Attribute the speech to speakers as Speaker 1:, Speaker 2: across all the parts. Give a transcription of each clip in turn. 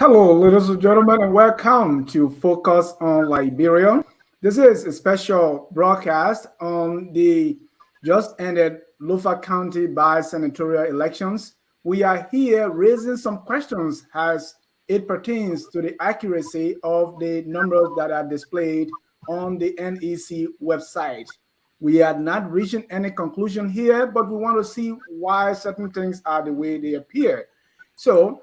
Speaker 1: Hello, ladies and gentlemen, and welcome to Focus on Liberia. This is a special broadcast on the just ended Lofa County bi-senatorial elections. We are here raising some questions as it pertains to the accuracy of the numbers that are displayed on the NEC website. We are not reaching any conclusion here, but we want to see why certain things are the way they appear. So,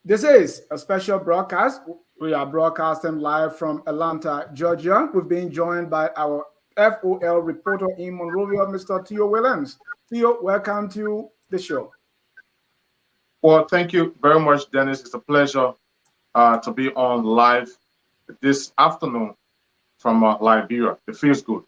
Speaker 1: this is a special broadcast. We are broadcasting live from Atlanta, Georgia. We've been joined by our FOL reporter in Monrovia, Mr. Theo Williams. Theo, welcome to the show.
Speaker 2: Well, thank you very much, Dennis. It's a pleasure to be on live this afternoon from Liberia. It feels good.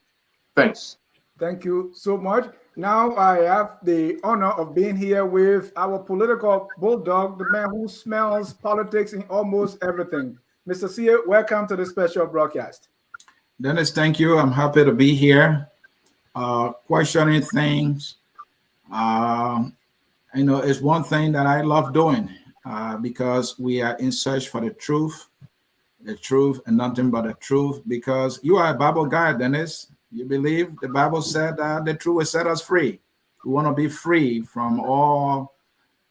Speaker 2: Thanks.
Speaker 1: Thank you so much. Now I have the honor of being here with our political bulldog, the man who smells politics in almost everything. Mr. Sia, welcome to the special broadcast.
Speaker 3: Dennis, thank you. I'm happy to be here, questioning things. It's one thing that I love doing because we are in search for the truth, and nothing but the truth, because you are a Bible guy, Dennis. You believe the Bible said the truth will set us free. We want to be free from all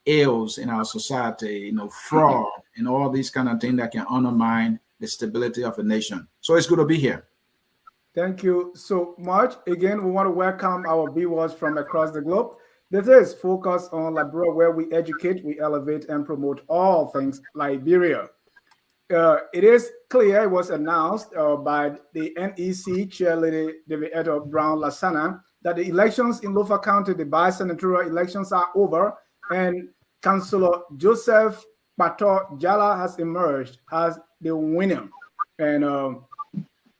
Speaker 3: ills in our society, fraud and all these kind of things that can undermine the stability of a nation. So it's good to be here.
Speaker 1: Thank you so much. Again, we want to welcome our viewers from across the globe. This is Focus on Liberia, where we educate, we elevate, and promote all things Liberia. It is clear, it was announced by the NEC Chair Lady David Brown Lasana, that the elections in Lofa County, the bi-senatorial elections, are over, and Councillor Joseph Pato Jala has emerged as the winner. And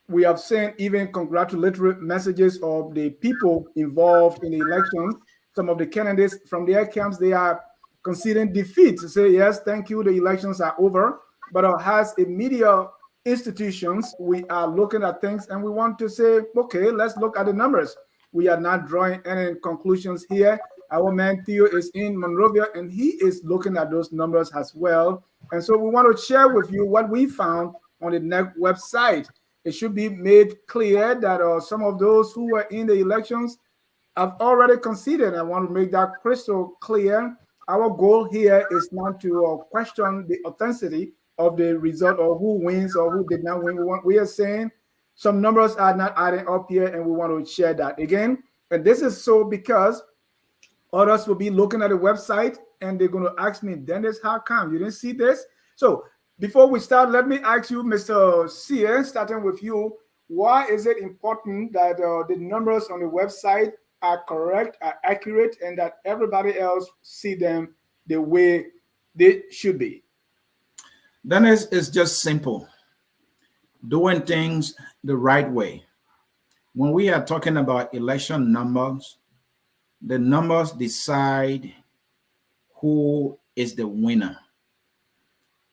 Speaker 1: we have seen even congratulatory messages of the people involved in the elections. Some of the candidates from their camps, they are conceding defeat to say, yes, thank you, the elections are over. But as a media institutions, we are looking at things and we want to say, okay, let's look at the numbers. We are not drawing any conclusions here. Our man Theo is in Monrovia and he is looking at those numbers as well. And so we want to share with you what we found on the NEC website. It should be made clear that some of those who were in the elections have already conceded. I want to make that crystal clear. Our goal here is not to question the authenticity of the result or who wins or who did not win. We are saying some numbers are not adding up here and we want to share that again. And this is so because others will be looking at the website and they're going to ask me, Dennis, how come you didn't see this? So before we start, let me ask you, Mr. Sia, starting with you, why is it important that the numbers on the website are correct, are accurate, and that everybody else see them the way they should be?
Speaker 3: Then it's just simple. Doing things the right way. When we are talking about election numbers, the numbers decide who is the winner.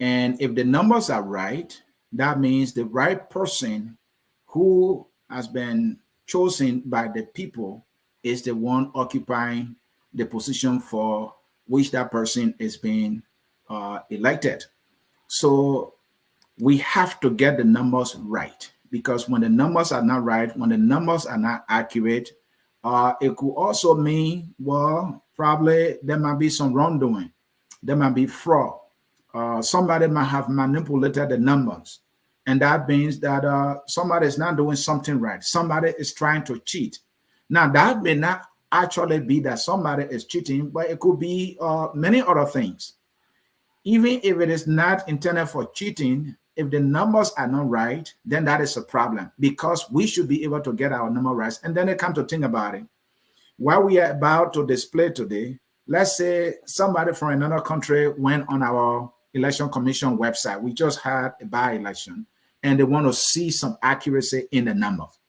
Speaker 3: And if the numbers are right, that means the right person who has been chosen by the people is the one occupying the position for which that person is being elected. So we have to get the numbers right, because when the numbers are not right, when the numbers are not accurate, it could also mean, well, probably there might be some wrongdoing. There might be fraud. Somebody might have manipulated the numbers. And that means that somebody is not doing something right. Somebody is trying to cheat. Now, that may not actually be that somebody is cheating, but it could be many other things. Even if it is not intended for cheating, if the numbers are not right, then that is a problem, because we should be able to get our number right. And then they come to think about it. What we are about to display today, let's say somebody from another country went on our election commission website. We just had a by-election, and they want to see some accuracy in the numbers.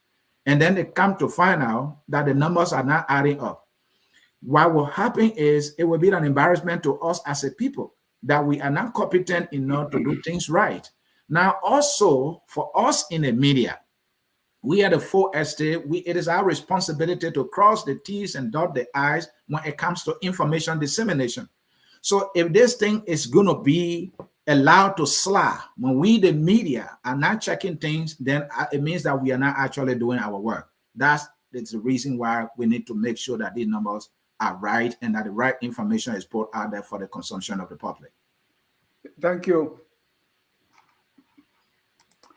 Speaker 3: And then they come to find out that the numbers are not adding up. What will happen is it will be an embarrassment to us as a people that we are not competent enough to do things right. Now, also for us in the media, we are the full estate. It is our responsibility to cross the T's and dot the I's when it comes to information dissemination. So if this thing is going to be allowed to slide. When we, the media, are not checking things, then it means that we are not actually doing our work. That's the reason why we need to make sure that these numbers are right and that the right information is put out there for the consumption of the public.
Speaker 1: Thank you.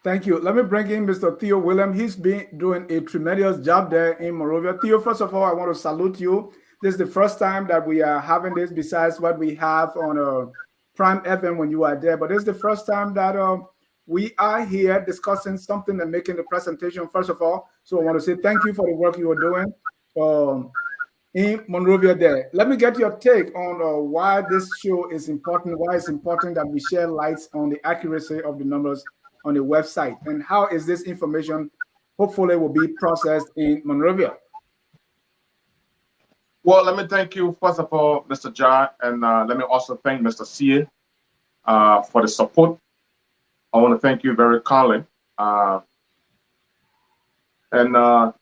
Speaker 1: Thank you. Let me bring in Mr. Theo Willem. He's been doing a tremendous job there in Monrovia. Theo, first of all, I want to salute you. This is the first time that we are having this besides what we have on Prime FM when you are there. But this is the first time that we are here discussing something and making the presentation, first of all. So I want to say thank you for the work you are doing in Monrovia there. Let me get your take on why this show is important, why it's important that we share lights on the accuracy of the numbers on the website, and how is this information hopefully will be processed in Monrovia.
Speaker 2: Well, let me thank you, first of all, Mr. Jai, and let me also thank Mr. Sie for the support. I want to thank you very kindly. And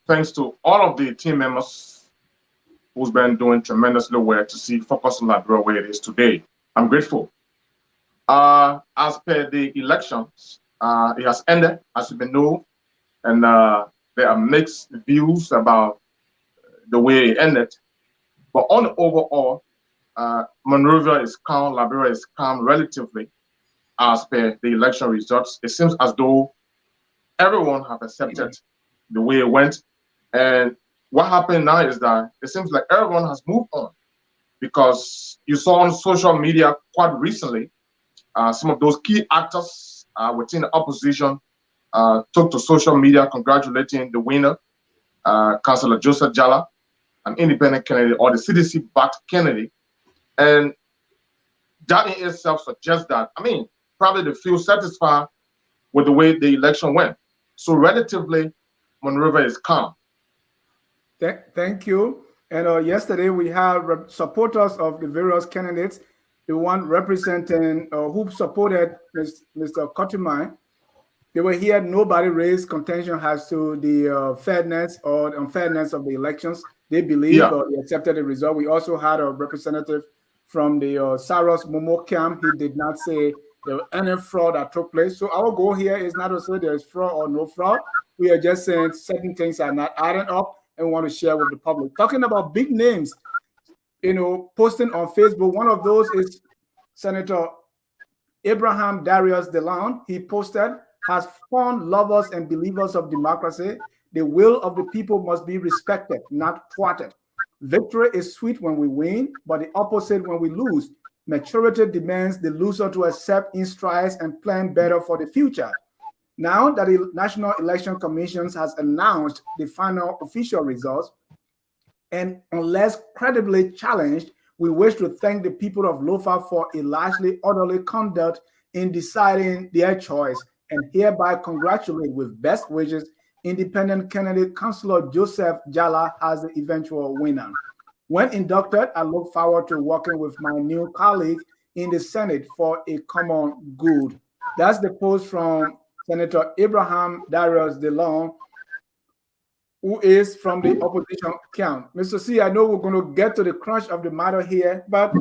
Speaker 2: thanks to all of the team members who's been doing tremendously well to see Focus on Liberia where it is today. I'm grateful. As per the elections, it has ended, as you may know, and there are mixed views about the way it ended. But on the overall, Monrovia is calm, Liberia is calm relatively as per the election results. It seems as though everyone have accepted the way it went. And what happened now is that it seems like everyone has moved on, because you saw on social media quite recently, some of those key actors within the opposition took to social media congratulating the winner, Councillor Joseph Jala, an independent candidate or the CDC-backed candidate. And that in itself suggests that, I mean, probably they feel satisfied with the way the election went. So relatively, Monrovia is calm.
Speaker 1: Thank you. And yesterday we had supporters of the various candidates, the one representing who supported Mr. Kotumai. They were here. Nobody raised contention as to the fairness or unfairness of the elections. They believe or they accepted the result. We also had a representative from the Saros Momo camp. He did not say there was any fraud that took place. So our goal here is not to say there is fraud or no fraud. We are just saying certain things are not adding up and we want to share with the public. Talking about big names, you know, posting on Facebook. One of those is Senator Abraham Darius Dillon. He posted, "As fond lovers and believers of democracy, the will of the people must be respected, not thwarted. Victory is sweet when we win, but the opposite when we lose. Maturity demands the loser to accept in strides and plan better for the future." Now that the National Election Commission has announced the final official results, and unless credibly challenged, we wish to thank the people of Lofa for a largely orderly conduct in deciding their choice, and hereby congratulate with best wishes independent candidate Councillor Joseph Jala as the eventual winner. When inducted, I look forward to working with my new colleague in the Senate for a common good. That's the post from Senator Abraham Darius Dillon, who is from the opposition camp. Mr. C, I know we're going to get to the crunch of the matter here, but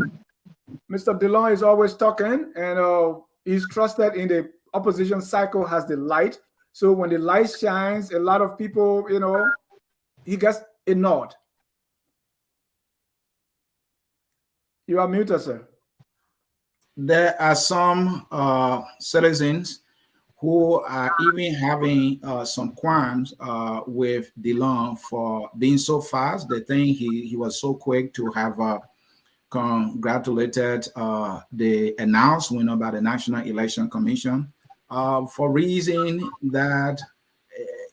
Speaker 1: Mr. Dillon is always talking, and he's trusted in the opposition cycle as the light. So when the light shines, a lot of people, you know, he gets a nod. You are muted, sir.
Speaker 3: There are some citizens who are even having some qualms with Dillon for being so fast. They think he was so quick to have congratulated the announced winner by the National Election Commission for reason that,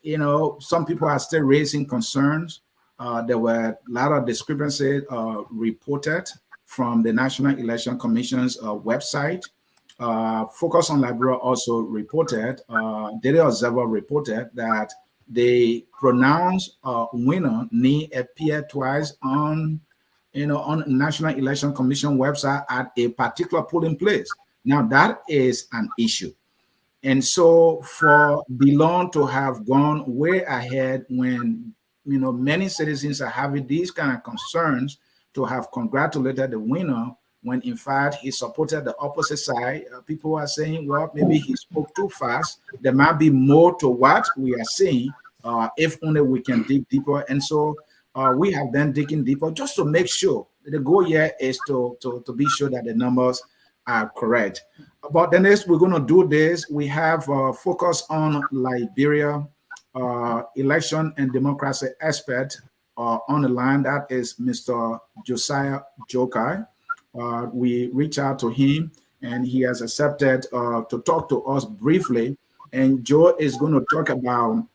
Speaker 3: you know, some people are still raising concerns. There were a lot of discrepancies reported from the National Election Commission's website. Focus on Liberia also reported, Daily Observer reported that the pronounced winner may appear twice on, you know, on National Election Commission website at a particular polling place. Now that is an issue. And so for Dillon to have gone way ahead when, you know, many citizens are having these kind of concerns, to have congratulated the winner when in fact he supported the opposite side. People are saying, well, maybe he spoke too fast. There might be more to what we are saying if only we can dig deeper. And so we have been digging deeper just to make sure. The goal here is to be sure that the numbers are correct. But the next we're going to do this, we have focus on Liberia election and democracy expert on the line. That is Mr. Josiah Jokai. We reached out to him and he has accepted to talk to us briefly. And Joe is going to talk about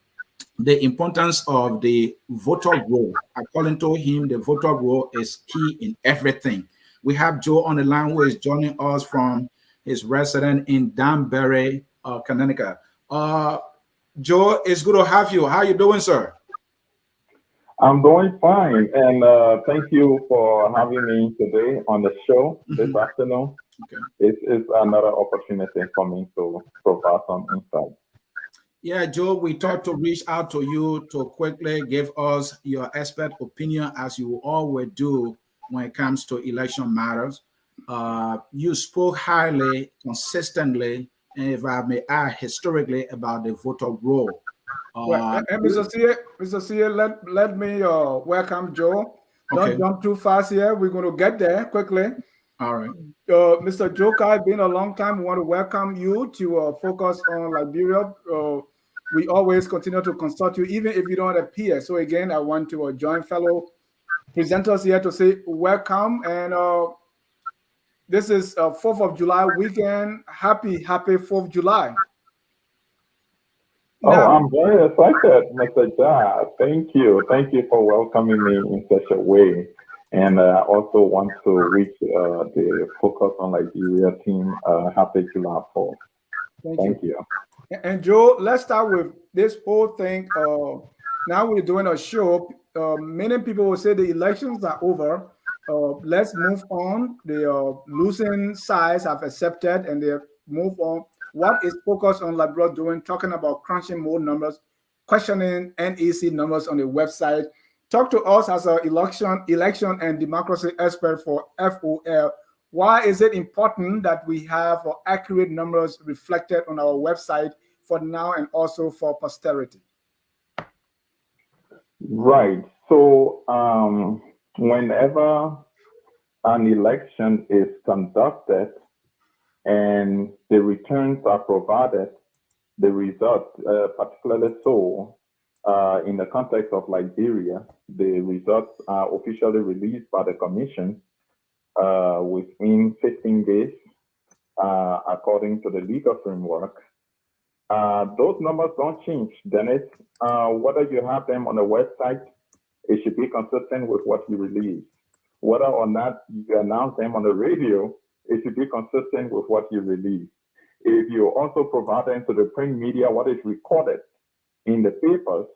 Speaker 3: the importance of the voter roll. According to him, the voter roll is key in everything. We have Joe on the line who is joining us from his residence in Danbury, Connecticut. Joe, it's good to have you. How you doing, sir?
Speaker 4: I'm doing fine, and thank you for having me today on the show this afternoon.
Speaker 3: Okay.
Speaker 4: It's another opportunity for me to provide some insight.
Speaker 3: Yeah, Joe, we thought to reach out to you to quickly give us your expert opinion, as you always do when it comes to election matters. You spoke highly, consistently, and if I may add, historically about the voter roll.
Speaker 1: And Mr. C, let me welcome Joe. Don't jump too fast here. We're going to get there quickly.
Speaker 3: All right.
Speaker 1: Mr. Jokai, been a long time. We want to welcome you to focus on Liberia. We always continue to consult you, even if you don't appear. So again, I want to join fellow presenters here to say welcome. And this is 4th of July weekend. Happy 4th of July.
Speaker 4: Now, I'm very excited, Mr. Ja. Thank you. Thank you for welcoming me in such a way. And I also want to reach the Focus on Liberia team. Happy July 4th. Thank you.
Speaker 1: And Joe, let's start with this whole thing. Now we're doing a show. Many people will say the elections are over. Let's move on. The losing sides have accepted and they move on. What is Focus on Liberia doing? Talking about crunching more numbers, questioning NEC numbers on the website. Talk to us as an election and democracy expert for FOL. Why is it important that we have accurate numbers reflected on our website for now and also for posterity?
Speaker 4: Right. So whenever an election is conducted and the returns are provided, the results, particularly so in the context of Liberia, the results are officially released by the Commission within 15 days, according to the legal framework. Those numbers don't change, Dennis. Whether you have them on the website, it should be consistent with what you release. Whether or not you announce them on the radio, it should be consistent with what you release. If you also provide them to the print media, what is recorded in the papers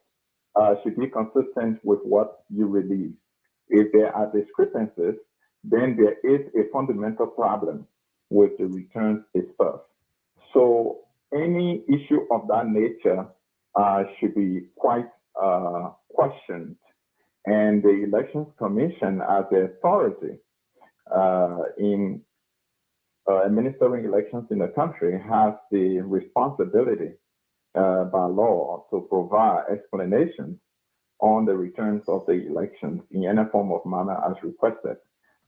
Speaker 4: should be consistent with what you release. If there are discrepancies, then there is a fundamental problem with the returns itself. So any issue of that nature should be quite questioned. And the Elections Commission, as the authority in administering elections in the country, has the responsibility by law to provide explanations on the returns of the elections in any form of manner as requested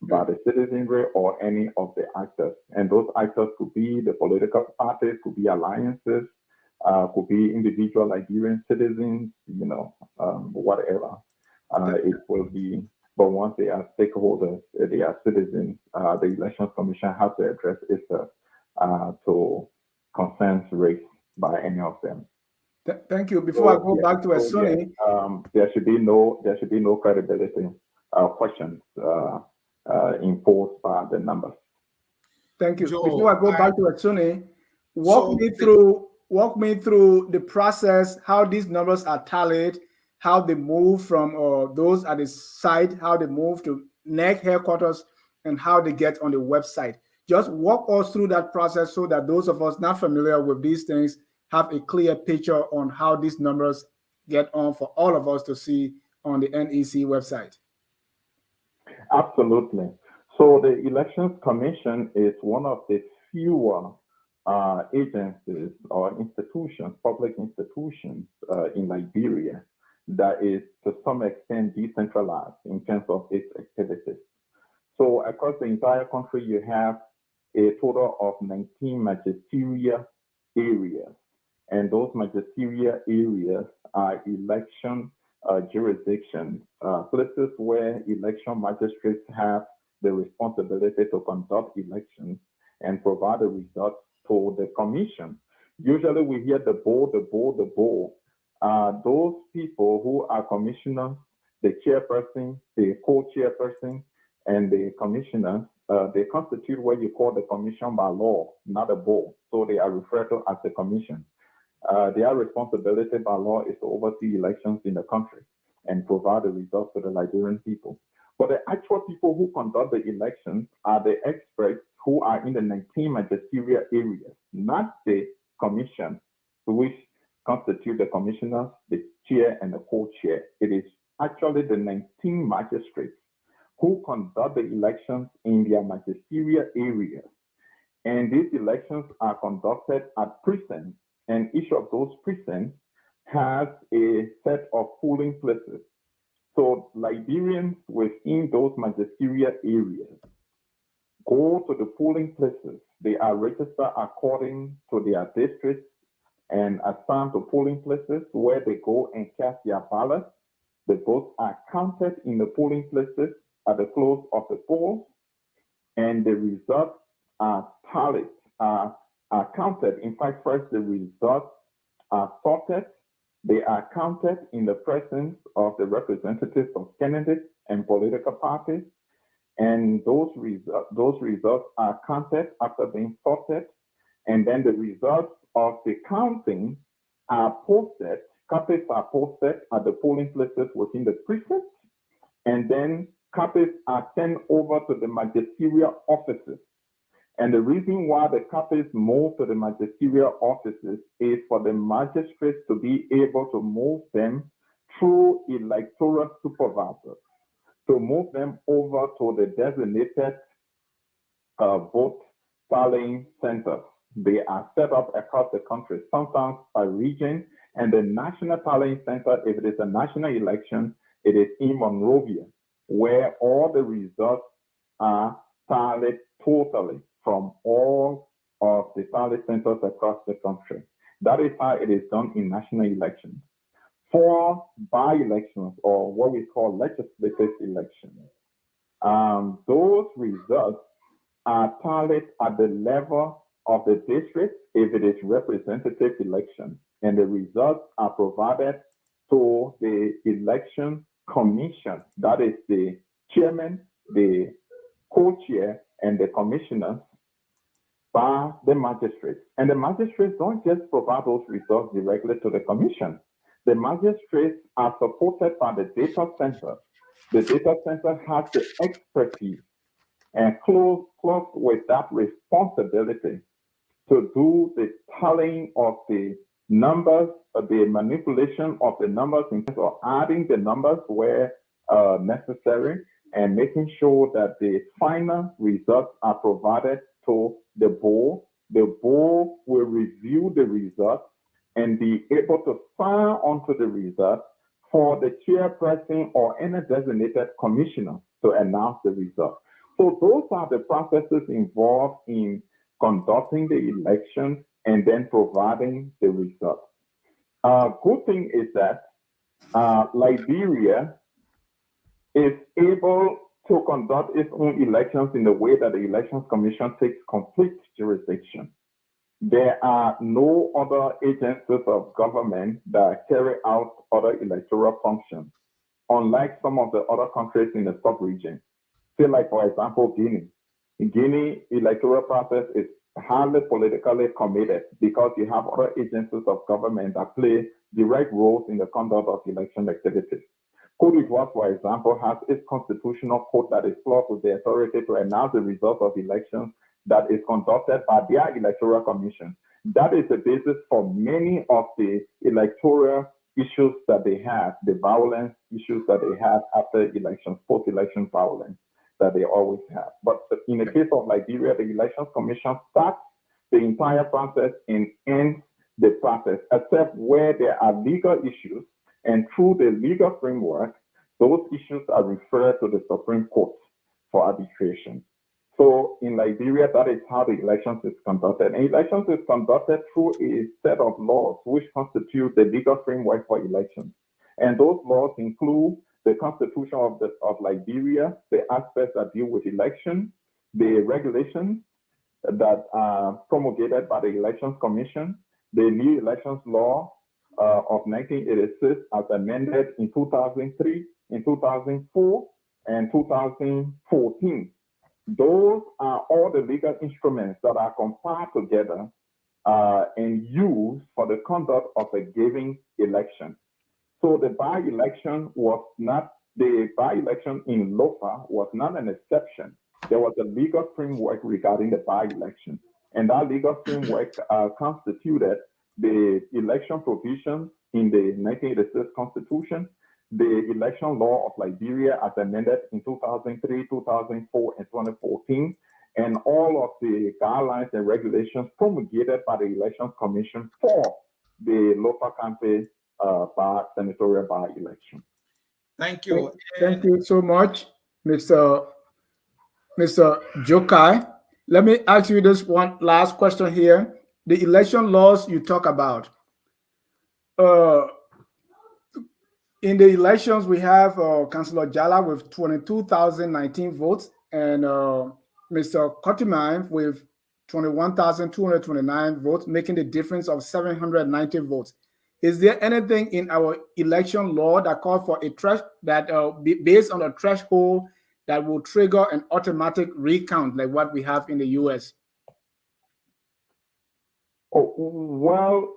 Speaker 4: by the citizenry or any of the actors. And those actors could be the political parties, could be alliances, could be individual Liberian citizens, whatever it will be. But once they are stakeholders, they are citizens, the Elections Commission has to address itself to concerns raised by any of them.
Speaker 1: Thank you. Before I go back to Asuni,
Speaker 4: there should be no credibility questions imposed by the numbers.
Speaker 1: Thank you. Before I go back to Asuni, walk me through the process, how these numbers are tallied, how they move from those at the site, how they move to NEC headquarters, and how they get on the website. Just walk us through that process so that those of us not familiar with these things have a clear picture on how these numbers get on for all of us to see on the NEC website.
Speaker 4: Absolutely. So the Elections Commission is one of the fewer agencies or institutions, public institutions in Liberia that is to some extent decentralized in terms of its activities. So across the entire country, you have a total of 19 magisterial areas. And those magisterial areas are election jurisdictions, places where election magistrates have the responsibility to conduct elections and provide the results to the commission. Usually we hear the board. Those people who are commissioners, the chairperson, the co-chairperson, and the commissioners, they constitute what you call the commission by law, not a board. So they are referred to as the commission. Their responsibility by law is to oversee elections in the country and provide the results to the Liberian people. But the actual people who conduct the elections are the experts who are in the 19 magisterial areas, not the commission, which constitute the commissioners, the chair, and the co-chair. It is actually the 19 magistrates who conduct the elections in their magisterial areas. And these elections are conducted at precincts, and each of those precincts has a set of polling places. So Liberians within those magisterial areas go to the polling places. They are registered according to their districts and assigned to polling places where they go and cast their ballots. The votes are counted in the polling places at the close of the polls, and the results are tallied, are counted. In fact, first the results are sorted. They are counted in the presence of the representatives of candidates and political parties, and those results are counted after being sorted, and then the results of the counting are posted. Copies are posted at the polling places within the precinct, and then copies are sent over to the magisterial offices. And the reason why the copies move to the magisterial offices is for the magistrates to be able to move them through electoral supervisors, to move them over to the designated vote tallying centers. They are set up across the country, sometimes by region, and the national tallying center, if it is a national election, it is in Monrovia, where all the results are tallied totally from all of the tally centers across the country. That is how it is done in national elections. For by-elections, or what we call legislative elections, those results are tallied at the level of the district if it is representative election, and the results are provided to the election commission. That is the chairman, the co-chair, and the commissioners by the magistrates. And the magistrates don't just provide those results directly to the commission. The magistrates are supported by the data center. The data center has the expertise and close with that responsibility to do the tallying of the numbers, the manipulation of the numbers, in terms of adding the numbers where necessary, and making sure that the final results are provided to the board. The board will review the results and be able to sign onto the results for the chairperson or any designated commissioner to announce the results. So those are the processes involved in conducting the election and then providing the results. Good thing is that Liberia is able to conduct its own elections in the way that the Elections Commission takes complete jurisdiction. There are no other agencies of government that carry out other electoral functions, unlike some of the other countries in the sub-region. Say, like, for example, Guinea. In Guinea, electoral process is highly politically committed because you have other agencies of government that play direct roles in the conduct of election activities. Côte d'Ivoire, for example, has its constitutional court that is clothed with the authority to announce the results of elections that is conducted by their electoral commission. That is the basis for many of the electoral issues that they have, the violence issues that they have after elections, post-election violence. that they always have. But in the case of Liberia, the Elections Commission starts the entire process and ends the process, except where there are legal issues. And through the legal framework, those issues are referred to the Supreme Court for arbitration. So in Liberia, that is how the elections is conducted. And elections is conducted through a set of laws which constitute the legal framework for elections. And those laws include the Constitution of Liberia, the aspects that deal with election, the regulations that are promulgated by the Elections Commission, the new elections law of 1986 as amended in 2003, in 2004, and 2014. Those are all the legal instruments that are compiled together and used for the conduct of a given election. So the by-election in Lofa was not an exception. There was a legal framework regarding the by-election. And that legal framework constituted the election provisions in the 1986 Constitution, the election law of Liberia as amended in 2003, 2004, and 2014, and all of the guidelines and regulations promulgated by the Elections Commission for the Lofa County senatorial by-election.
Speaker 3: Thank you.
Speaker 1: Thank you so much, Mr. Jokai. Let me ask you this one last question here. The election laws you talk about, in the elections, we have Councillor Jala with 22,019 votes and Mr. Kotiman with 21,229 votes, making the difference of 790 votes. Is there anything in our election law that calls for a based on a threshold that will trigger an automatic recount like what we have in the US?
Speaker 4: Oh, well,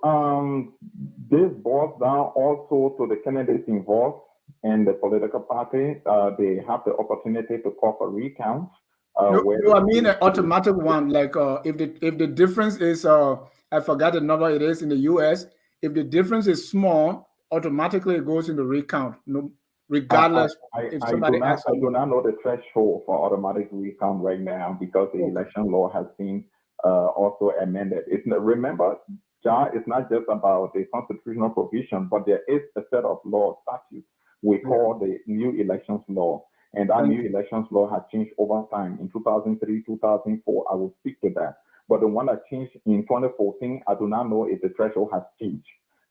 Speaker 4: this boils down also to the candidates involved and the political party. They have the opportunity to call for recounts.
Speaker 1: No, I mean an automatic one. Like if the difference is, I forgot the number it is in the US. If the difference is small, automatically it goes into recount. No, regardless if somebody asks.
Speaker 4: I do not know the threshold for automatic recount right now because the election law has been also amended. Remember, it's not just about the constitutional provision, but there is a set of law statutes we call the new elections law. And that new elections law has changed over time. In 2003, 2004, I will speak to that. But the one that changed in 2014, I do not know if the threshold has changed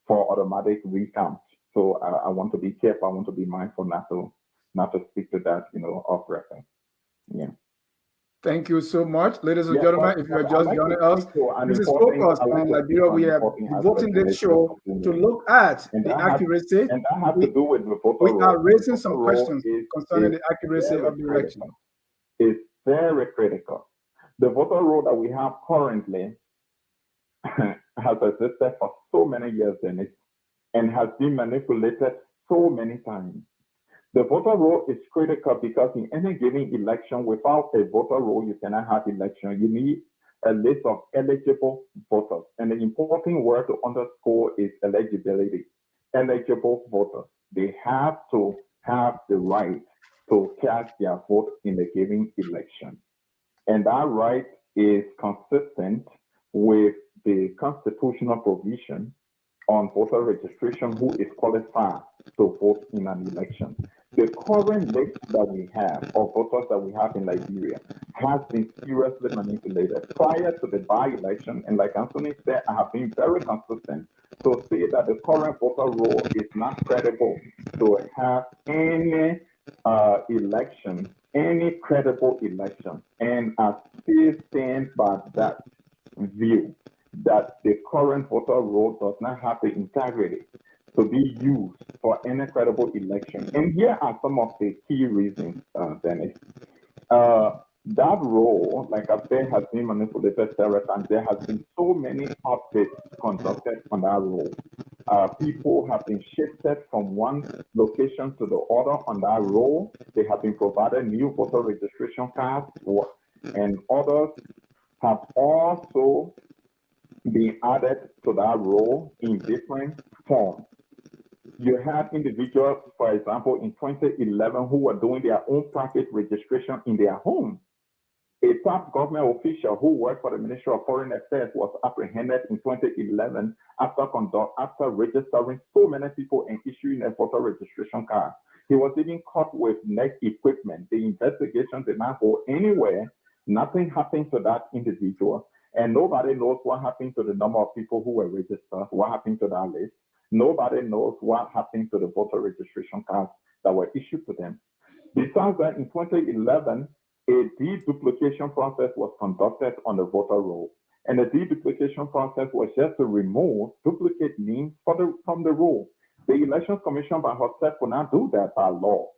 Speaker 4: for automatic recount. So I want to be careful. I want to be mindful not to speak to that, off record. Yeah.
Speaker 1: Thank you so much, ladies and gentlemen. If you are just joining us, this is Focus on Liberia. We are devoting this show to look at the accuracy.
Speaker 4: And that has to do with the voter
Speaker 1: We
Speaker 4: roll.
Speaker 1: are raising some questions concerning the accuracy of the election.
Speaker 4: It's very critical. The voter roll that we have currently has existed for so many years in it and has been manipulated so many times. The voter roll is critical because in any given election, without a voter roll, you cannot have election. You need a list of eligible voters. And the important word to underscore is eligibility. Eligible voters. They have to have the right to cast their vote in the given election. And that right is consistent with the constitutional provision on voter registration who is qualified to vote in an election. The current list that we have of voters that we have in Liberia has been seriously manipulated. Prior to the by-election, and like Anthony said, I have been very consistent to say that the current voter roll is not credible to have any election, any credible election. And I still stand by that view that the current voter roll does not have the integrity to be used for any credible election. And here are some of the key reasons, Dennis. That roll, like I said, has been manipulated several times. There has been so many updates conducted on that roll. People have been shifted from one location to the other on that roll. They have been provided new voter registration cards, and others have also been added to that roll in different forms. You had individuals, for example, in 2011 who were doing their own private registration in their home. A top government official who worked for the Ministry of Foreign Affairs was apprehended in 2011 after registering so many people and issuing a voter registration card. He was even caught with NEC equipment. The investigation did not go anywhere. Nothing happened to that individual. And nobody knows what happened to the number of people who were registered, what happened to that list. Nobody knows what happened to the voter registration cards that were issued to them. Besides that, in 2011, a deduplication process was conducted on the voter roll. And the deduplication process was just to remove duplicate names from the roll. The Elections Commission by herself could not do that by law.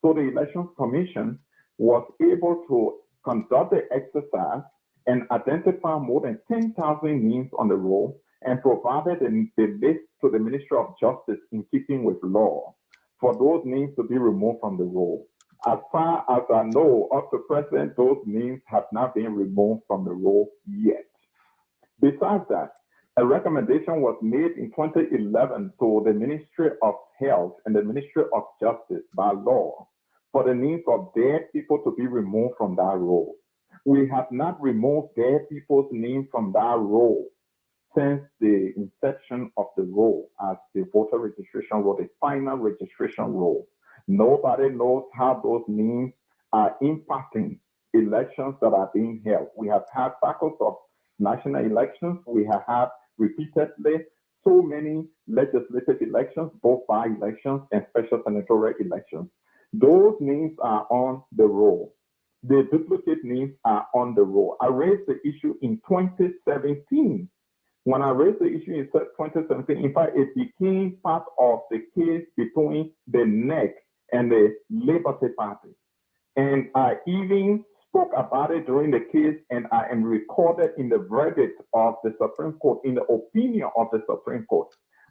Speaker 4: So the Elections Commission was able to conduct the exercise and identify more than 10,000 names on the roll and provided the list to the Ministry of Justice in keeping with law for those names to be removed from the roll. As far as I know, up to present, those names have not been removed from the roll yet. Besides that, a recommendation was made in 2011 to the Ministry of Health and the Ministry of Justice by law for the names of dead people to be removed from that roll. We have not removed dead people's names from that roll since the inception of the roll as the voter registration roll, the final registration roll. Nobody knows how those names are impacting elections that are being held. We have had cycles of national elections. We have had repeatedly so many legislative elections, both by-elections and special senatorial elections. Those names are on the roll. The duplicate names are on the roll. I raised the issue in 2017. When I raised the issue in 2017, in fact, it became part of the case between the NEC and the Liberty Party. And I even spoke about it during the case, and I am recorded in the verdict of the Supreme Court, in the opinion of the Supreme Court.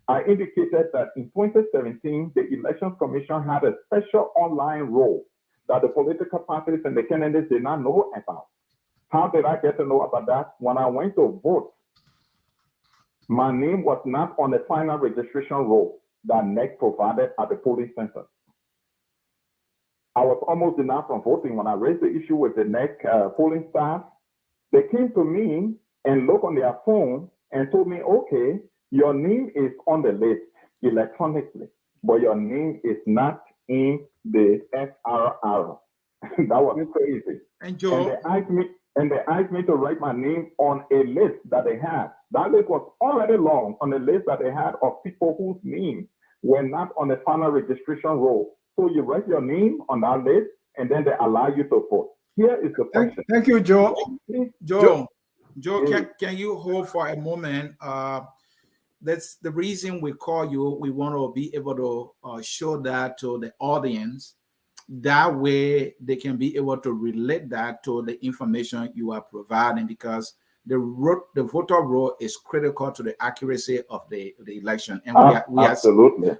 Speaker 4: I indicated that in 2017, the Elections Commission had a special online role that the political parties and the candidates did not know about. How did I get to know about that? When I went to vote, my name was not on the final registration roll that NEC provided at the polling center. I was almost denied from voting. When I raised the issue with the NEC polling staff, they came to me and looked on their phone and told me, okay, your name is on the list electronically, but your name is not in the SRR. That was crazy.
Speaker 3: And Joe,
Speaker 4: and they asked me to write my name on a list that they had. That list was already long on the list that they had of people whose names were not on the final registration roll. So you write your name on that list, and then they allow you to vote. Here is the question.
Speaker 1: Thank you, Joe.
Speaker 3: Joe, can you hold for a moment? That's the reason we call you. We want to be able to show that to the audience. That way they can be able to relate that to the information you are providing, because the voter roll is critical to the accuracy of the election. And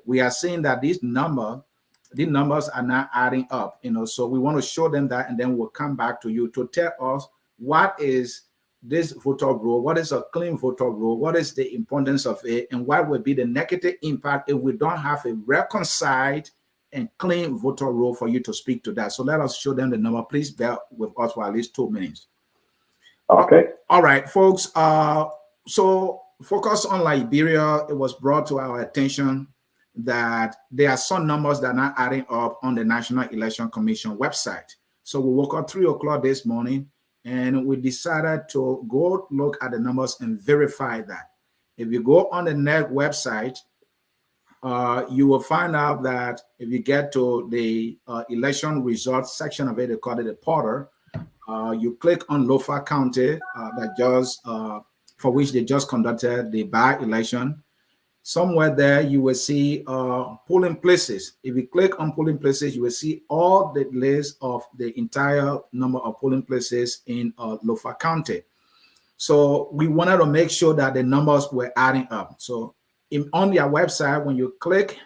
Speaker 3: we are seeing that these numbers are not adding up, so we want to show them that, and then we'll come back to you to tell us what is this voter roll, what is a clean voter roll, what is the importance of it, and what would be the negative impact if we don't have a reconciled and clean voter roll for you to speak to that. So let us show them the number. Please bear with us for at least 2 minutes.
Speaker 4: Okay.
Speaker 3: All right, folks. So focus on Liberia. It was brought to our attention that there are some numbers that are not adding up on the National Election Commission website. So we woke up 3 o'clock this morning and we decided to go look at the numbers and verify that. If you go on the NEC website, you will find out that if you get to the election results section of it, they call it a portal. You click on Lofa County for which they just conducted the by-election. Somewhere there, you will see polling places. If you click on polling places, you will see all the list of the entire number of polling places in Lofa County. So we wanted to make sure that the numbers were adding up. So on their website, when you click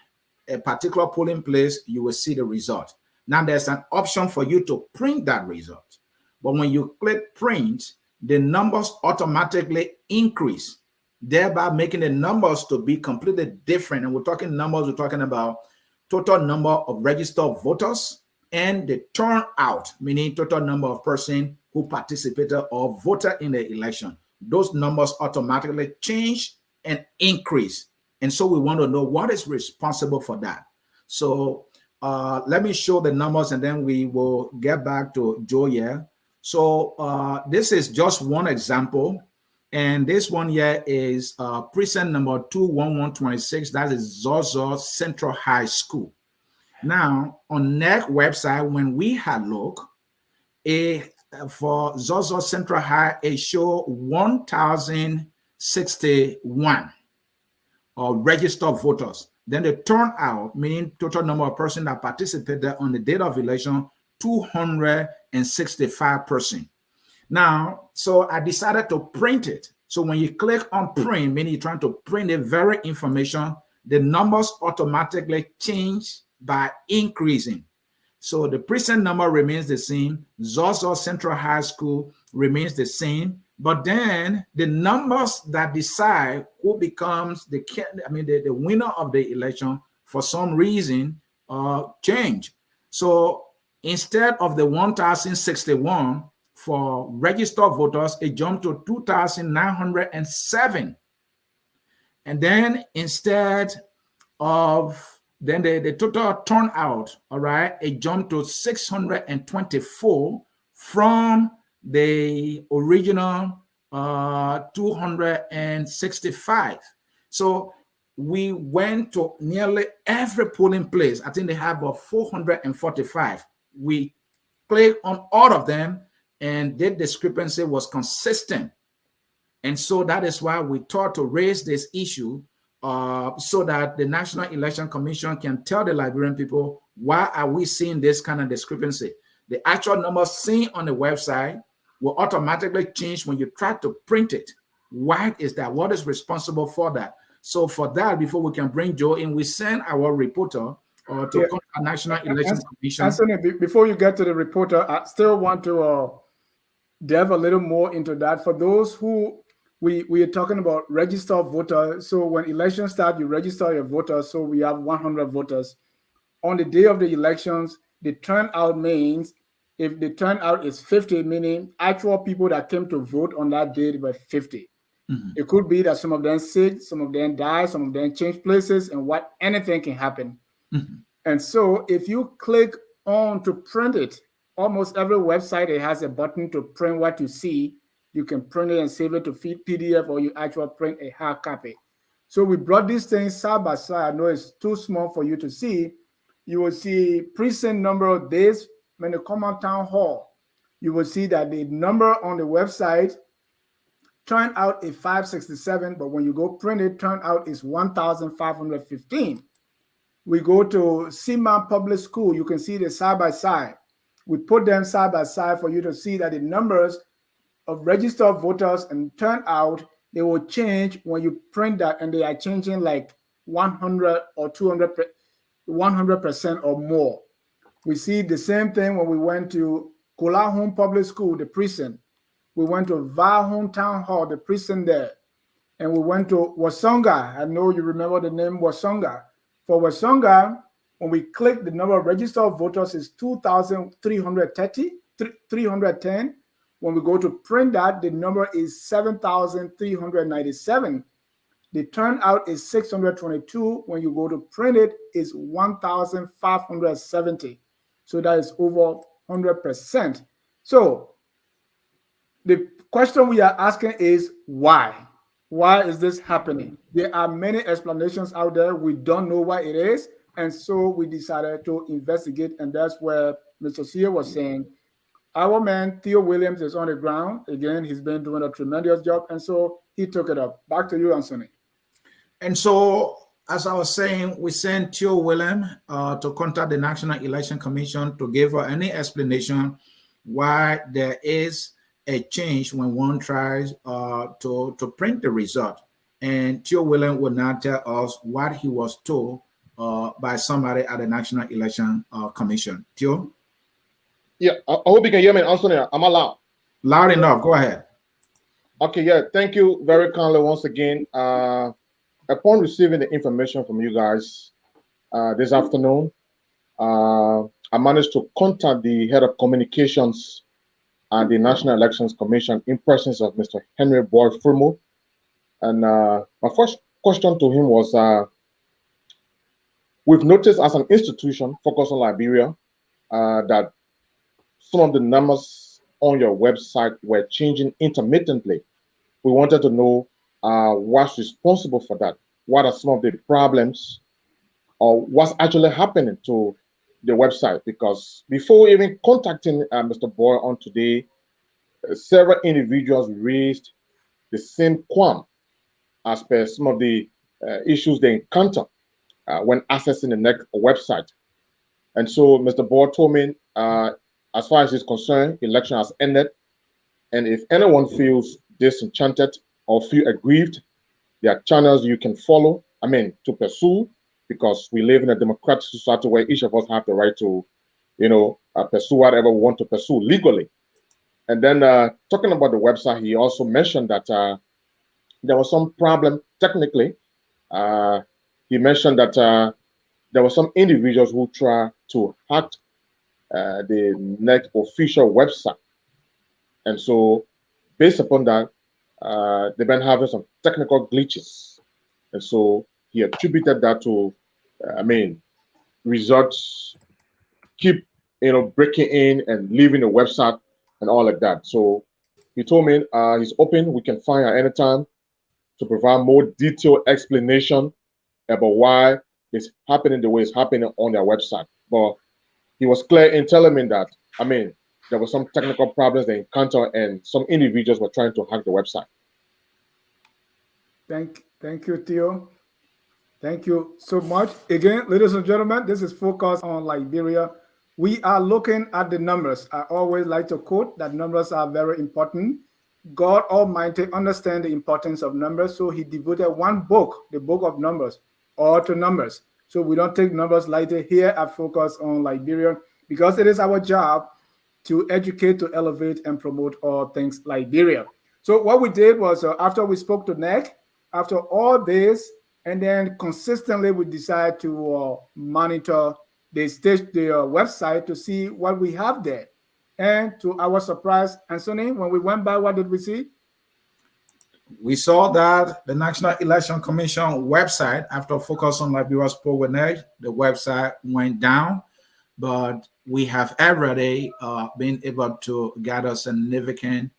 Speaker 3: a particular polling place, you will see the result. Now there's an option for you to print that result. But when you click print, the numbers automatically increase. thereby making the numbers to be completely different. And we're talking numbers, we're talking about total number of registered voters and the turnout, meaning total number of persons who participated or voted in the election. Those numbers automatically change and increase. And so we want to know what is responsible for that. So let me show the numbers and then we will get back to Joe here. So this is just one example. And this one here is precinct number 21126. That is Zozo Central High School. Now, on NEC website, when we had look, for Zozo Central High, it showed 1,061 registered voters. Then the turnout, meaning total number of persons that participated on the date of election, 265 persons. Now, so I decided to print it. So when you click on print, meaning you're trying to print the very information, the numbers automatically change by increasing. So the precinct number remains the same. Zozo Central High School remains the same. But then the numbers that decide who becomes the winner of the election for some reason change. So instead of the 1,061 for registered voters, it jumped to 2,907. And then instead of then the total turnout, all right, it jumped to 624 from the original 265. So we went to nearly every polling place. I think they have 445. We clicked on all of them and the discrepancy was consistent. And so that is why we thought to raise this issue so that the National Election Commission can tell the Liberian people, why are we seeing this kind of discrepancy? The actual numbers seen on the website will automatically change when you try to print it. Why is that? What is responsible for that? So for that, before we can bring Joe in, we send our reporter to the National Election Commission.
Speaker 1: Anthony, before you get to the reporter, I still want to delve a little more into that. For those who we are talking about registered voters. So when elections start, you register your voters. So we have 100 voters. On the day of the elections, the turnout means if the turnout is 50, meaning actual people that came to vote on that day were 50. Mm-hmm. It could be that some of them sick, some of them die, some of them change places, and anything can happen. Mm-hmm. And so if you click on to print it, almost every website, it has a button to print what you see. You can print it and save it to PDF, or you actually print a hard copy. So we brought these things side by side. I know it's too small for you to see. You will see precinct number of days when you come on town hall. You will see that the number on the website turnout is 567, but when you go print it, turnout is 1,515. We go to Seaman Public School. You can see the side by side. We put them side by side for you to see that the numbers of registered voters and turnout, they will change when you print that, and they are changing like 100 or 100% or more. We see the same thing when we went to Kulahun Public School, the precinct. We went to Valhun Town Hall, the precinct there. And we went to Wasonga. I know you remember the name Wasonga. For Wasonga, when we click, the number of registered voters is 2,310. When we go to print that, the number is 7,397. The turnout is 622. When you go to print it, is 1,570. So that is over 100%. So the question we are asking is why? Why is this happening? There are many explanations out there. We don't know why it is. And so we decided to investigate. And that's where Mr. Sear was saying, our man, Theo Williams, is on the ground. Again, he's been doing a tremendous job. And so he took it up. Back to you, Anthony.
Speaker 3: And so, as I was saying, we sent Theo Williams to contact the National Election Commission to give her any explanation why there is a change when one tries to print the result. And Theo Williams will now tell us what he was told by somebody at the National Election Commission. Theo?
Speaker 5: Yeah, I hope you can hear me, Anthony. I'm loud.
Speaker 3: Loud enough. Go ahead.
Speaker 2: Okay, yeah, thank you very kindly once again. Upon receiving the information from you guys this afternoon, I managed to contact the head of communications at the National Elections Commission in presence of Mr. Henry Boyd Fulmo. And my first question to him was, we've noticed as an institution focused on Liberia that some of the numbers on your website were changing intermittently. We wanted to know what's responsible for that. What are some of the problems or what's actually happening to the website? Because before even contacting Mr. Boyd on today, several individuals raised the same qualm as per some of the issues they encounter when accessing the NEC website. And so Mr. Boyd told me, as far as he's concerned, election has ended. And if anyone feels disenchanted or feel aggrieved, there are channels you can follow, to pursue, because we live in a democratic society where each of us have the right to, pursue whatever we want to pursue legally. And then talking about the website, he also mentioned that there was some problem technically. He mentioned that there were some individuals who tried to hack the NEC official website. And so based upon that, they've been having some technical glitches. And so he attributed that to, results keep, breaking in and leaving the website and all like that. So he told me he's open. We can find at any time to provide more detailed explanation about why it's happening the way it's happening on their website. But he was clear in telling me that, there were some technical problems they encountered and some individuals were trying to hack the website.
Speaker 1: Thank you, Theo. Thank you so much. Again, ladies and gentlemen, this is Focus on Liberia. We are looking at the numbers. I always like to quote that numbers are very important. God Almighty understands the importance of numbers, so he devoted one book, the book of numbers, all to numbers. So we don't take numbers lightly here at Focus on Liberia, because it is our job to educate, to elevate, and promote all things Liberia. So what we did was, after we spoke to NEC, after all this, and then consistently we decided to monitor the website to see what we have there. And to our surprise, Anthony, when we went by, what did we see?
Speaker 3: We saw that the National Election Commission website, after Focus on Liberia spoke with NEC, the website went down, but we have already been able to gather significant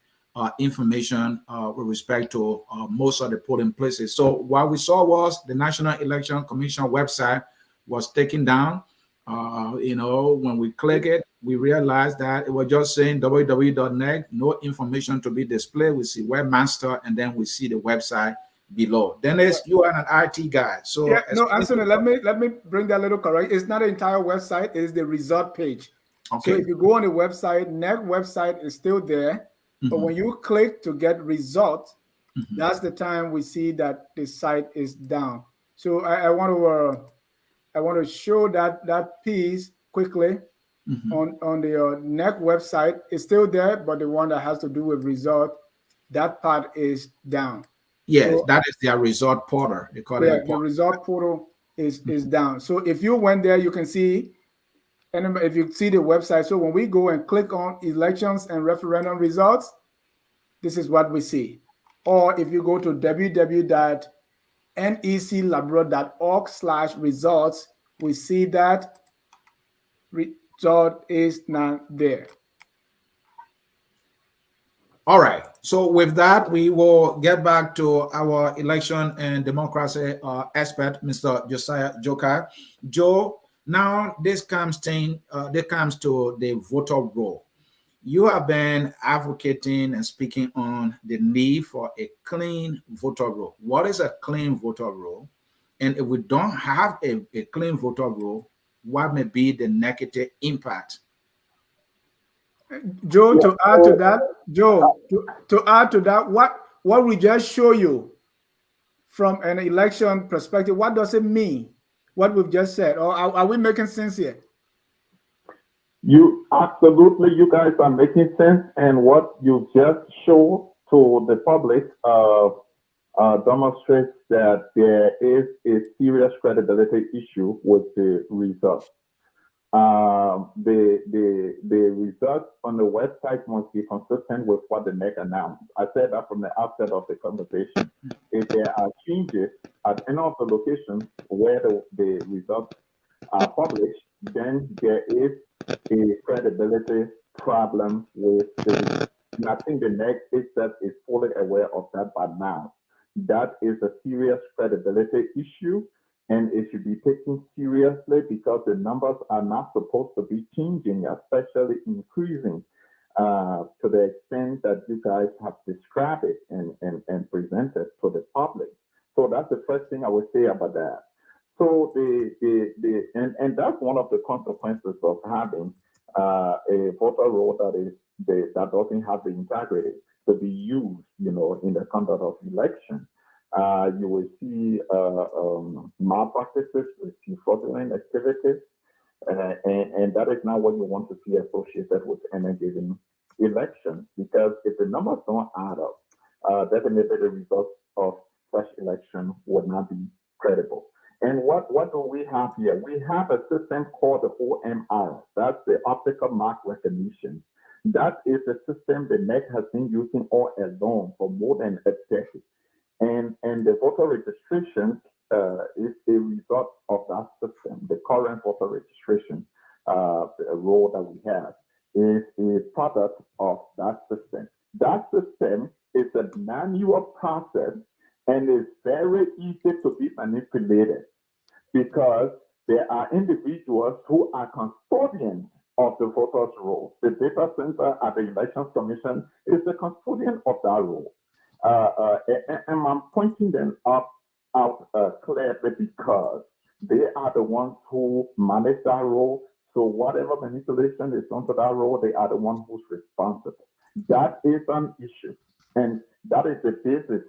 Speaker 3: information with respect to most of the polling places. So what we saw was the National Election Commission website was taken down. When we click it, we realized that it was just saying www.nec, no information to be displayed. We see webmaster, and then we see the website below. Dennis, you are an IT guy. So
Speaker 1: yeah, no, Anthony, let me bring that little correct. It's not the entire website, it is the result page. Okay. So if you go on the website, NEC website is still there. But when you click to get results, that's the time we see that the site is down. So I want to show that piece quickly on the NEC website. It's still there, but the one that has to do with result, that part is down.
Speaker 3: Yes, so, that is their result portal. They call it
Speaker 1: the result portal is down. So if you went there, you can see. And if you see the website, so when we go and click on elections and referendum results, this is what we see. Or if you go to www.neclabora.org/results, we see that result is not there.
Speaker 3: All right. So with that, we will get back to our election and democracy expert, Mr. Josiah Joker. Joe, now this comes to the voter roll. You have been advocating and speaking on the need for a clean voter roll. What is a clean voter roll? And if we don't have a clean voter roll, what may be the negative impact?
Speaker 1: Joe, to add to that, what we just show you from an election perspective, what does it mean? What we've just said, or are we making sense here?
Speaker 4: You guys are making sense, and what you just showed to So the public demonstrates that there is a serious credibility issue with the results. The results on the website must be consistent with what the NEC announced. I said that from the outset of the conversation. If there are changes at any of the locations where the results are published, then there is a credibility problem with the results. And I think the NEC itself is fully aware of that by now. That is a serious credibility issue, and it should be taken seriously because the numbers are not supposed to be changing, especially increasing to the extent that you guys have described it and presented to the public. So that's the first thing I would say about that. So and that's one of the consequences of having a voter roll that doesn't have the integrity to be used, in the conduct of election. You will see malpractices, you see fraudulent activities, and that is not what you want to see associated with any given election. Because if the numbers don't add up, definitely the results of such election would not be credible. And what do we have here? We have a system called the OMR. That's the optical mark recognition. That is a system the NEC has been using all along for more than a decade. And the voter registration is a result of that system. The current voter registration role that we have is a product of that system. That system is a manual process and is very easy to be manipulated because there are individuals who are custodians of the voters' roll. The data center at the Elections Commission is the custodian of that role. And I'm pointing them out clearly because they are the ones who manage that role. So whatever manipulation is done to that role, they are the one who's responsible. That is an issue. And that is the basis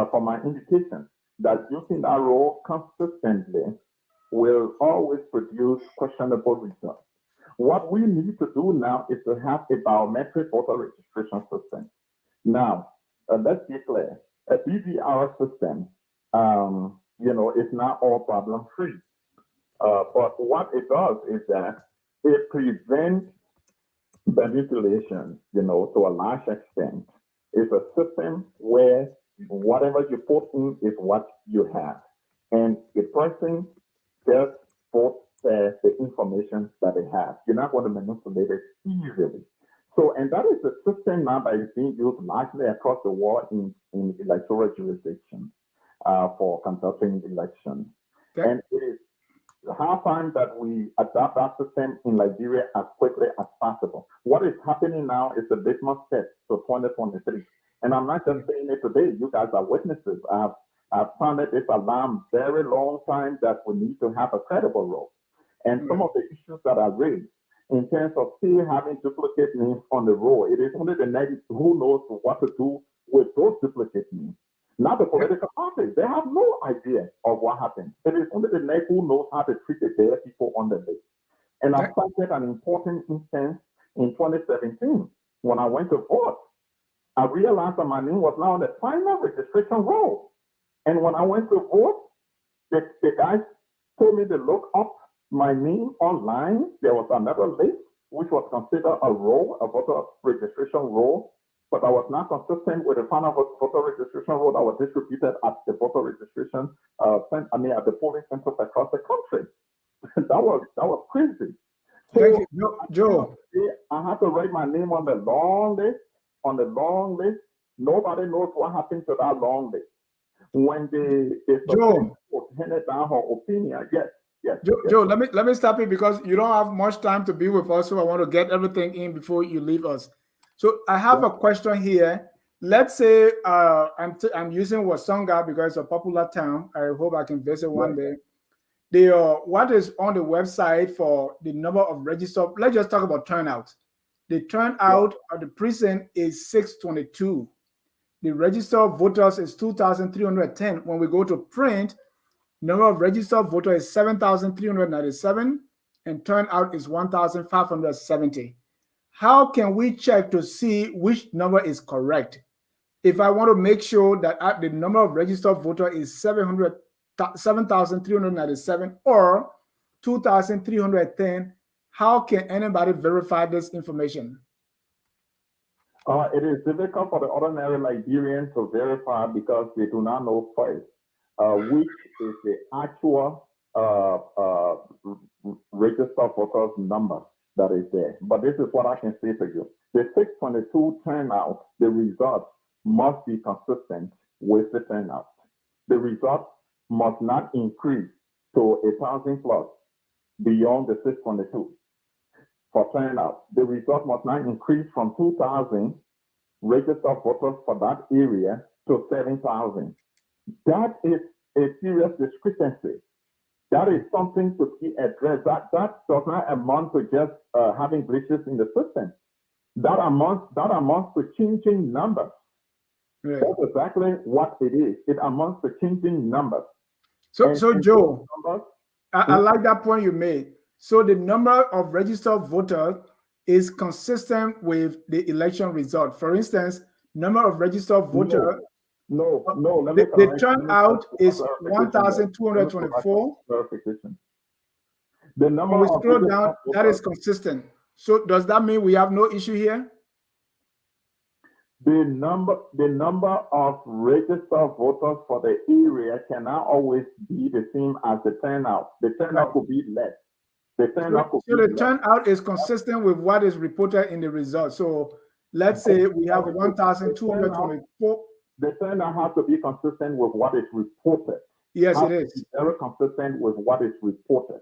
Speaker 4: for my indication that using that role consistently will always produce questionable results. What we need to do now is to have a biometric voter registration system. Now, let's be clear, a BVR system, is not all problem free. But what it does is that it prevents manipulation, to a large extent. It's a system where whatever you put in is what you have. And the person just puts the information that they have. You're not going to manipulate it easily. So, and that is the system now that is being used largely across the world in electoral jurisdictions for conducting elections. Okay. And it is high time that we adopt that system in Liberia as quickly as possible. What is happening now is a litmus test to 2023. And I'm not just saying it today, you guys are witnesses. I've sounded this alarm very long time that we need to have a credible role. And some of the issues that are raised in terms of still having duplicate names on the roll, it is only the NEC who knows what to do with those duplicate names. Not the political parties. They have no idea of what happened. It is only the NEC who knows how to treat their people on the list. And I cited an important instance in 2017 when I went to vote. I realized that my name was now on the final registration roll. And when I went to vote, the guys told me to look up my name online. There was another list, which was considered a roll, a voter registration roll, but I was not consistent with the final voter registration roll that was distributed at the voter registration at the polling centers across the country. that was crazy. So,
Speaker 1: thank you, Joe.
Speaker 4: I had to write my name on the long list. On the long list, nobody knows what happened to that long list. When the
Speaker 1: Joe
Speaker 4: handed down her opinion, yes.
Speaker 1: Joe, let me stop you because you don't have much time to be with us, so I want to get everything in before you leave us. So I have a question here. Let's say I'm using Wasonga because it's a popular town. I hope I can visit one day. What is on the website for the number of registered? Let's just talk about turnout. The turnout at the precinct is 622. The registered voters is 2,310. When we go to print, number of registered voters is 7,397 and turnout is 1,570. How can we check to see which number is correct? if I want to make sure that the number of registered voters is 7,397 or 2,310, how can anybody verify this information?
Speaker 4: It is difficult for the ordinary Liberian to verify because they do not know first which is the actual registered voters number that is there. But this is what I can say to you. The 622 turnout, the result must be consistent with the turnout. The result must not increase to 1,000 plus beyond the 622 for turnout. The result must not increase from 2,000 registered voters for that area to 7,000. That is a serious discrepancy. That is something to be addressed. That does not amount to just having glitches in the system. That amounts to changing numbers. Right. That's exactly what it is. It amounts to changing numbers.
Speaker 1: So Joe, I like that point you made. So the number of registered voters is consistent with the election result. For instance, number of registered voters.
Speaker 4: No.
Speaker 1: The turnout is 1,224.
Speaker 4: Clarification. The number
Speaker 1: when we scroll down, that is consistent. So does that mean we have no issue here?
Speaker 4: The number of registered voters for the area cannot always be the same as the turnout. The turnout could be less. The
Speaker 1: turnout is consistent with what is reported in the results. So let's say we have 1,224.
Speaker 4: The turnout has to be consistent with what is reported.
Speaker 1: Yes, it is.
Speaker 4: Very consistent with what is reported.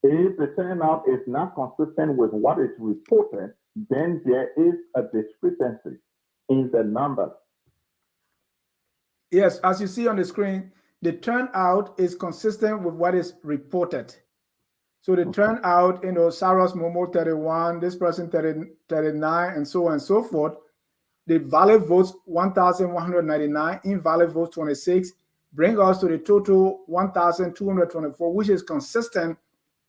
Speaker 4: If the turnout is not consistent with what is reported, then there is a discrepancy in the numbers.
Speaker 1: Yes, as you see on the screen, the turnout is consistent with what is reported. So the turnout, Saros Momo 31, this person 39, and so on and so forth. The valid votes 1,199, invalid votes 26, bring us to the total 1,224, which is consistent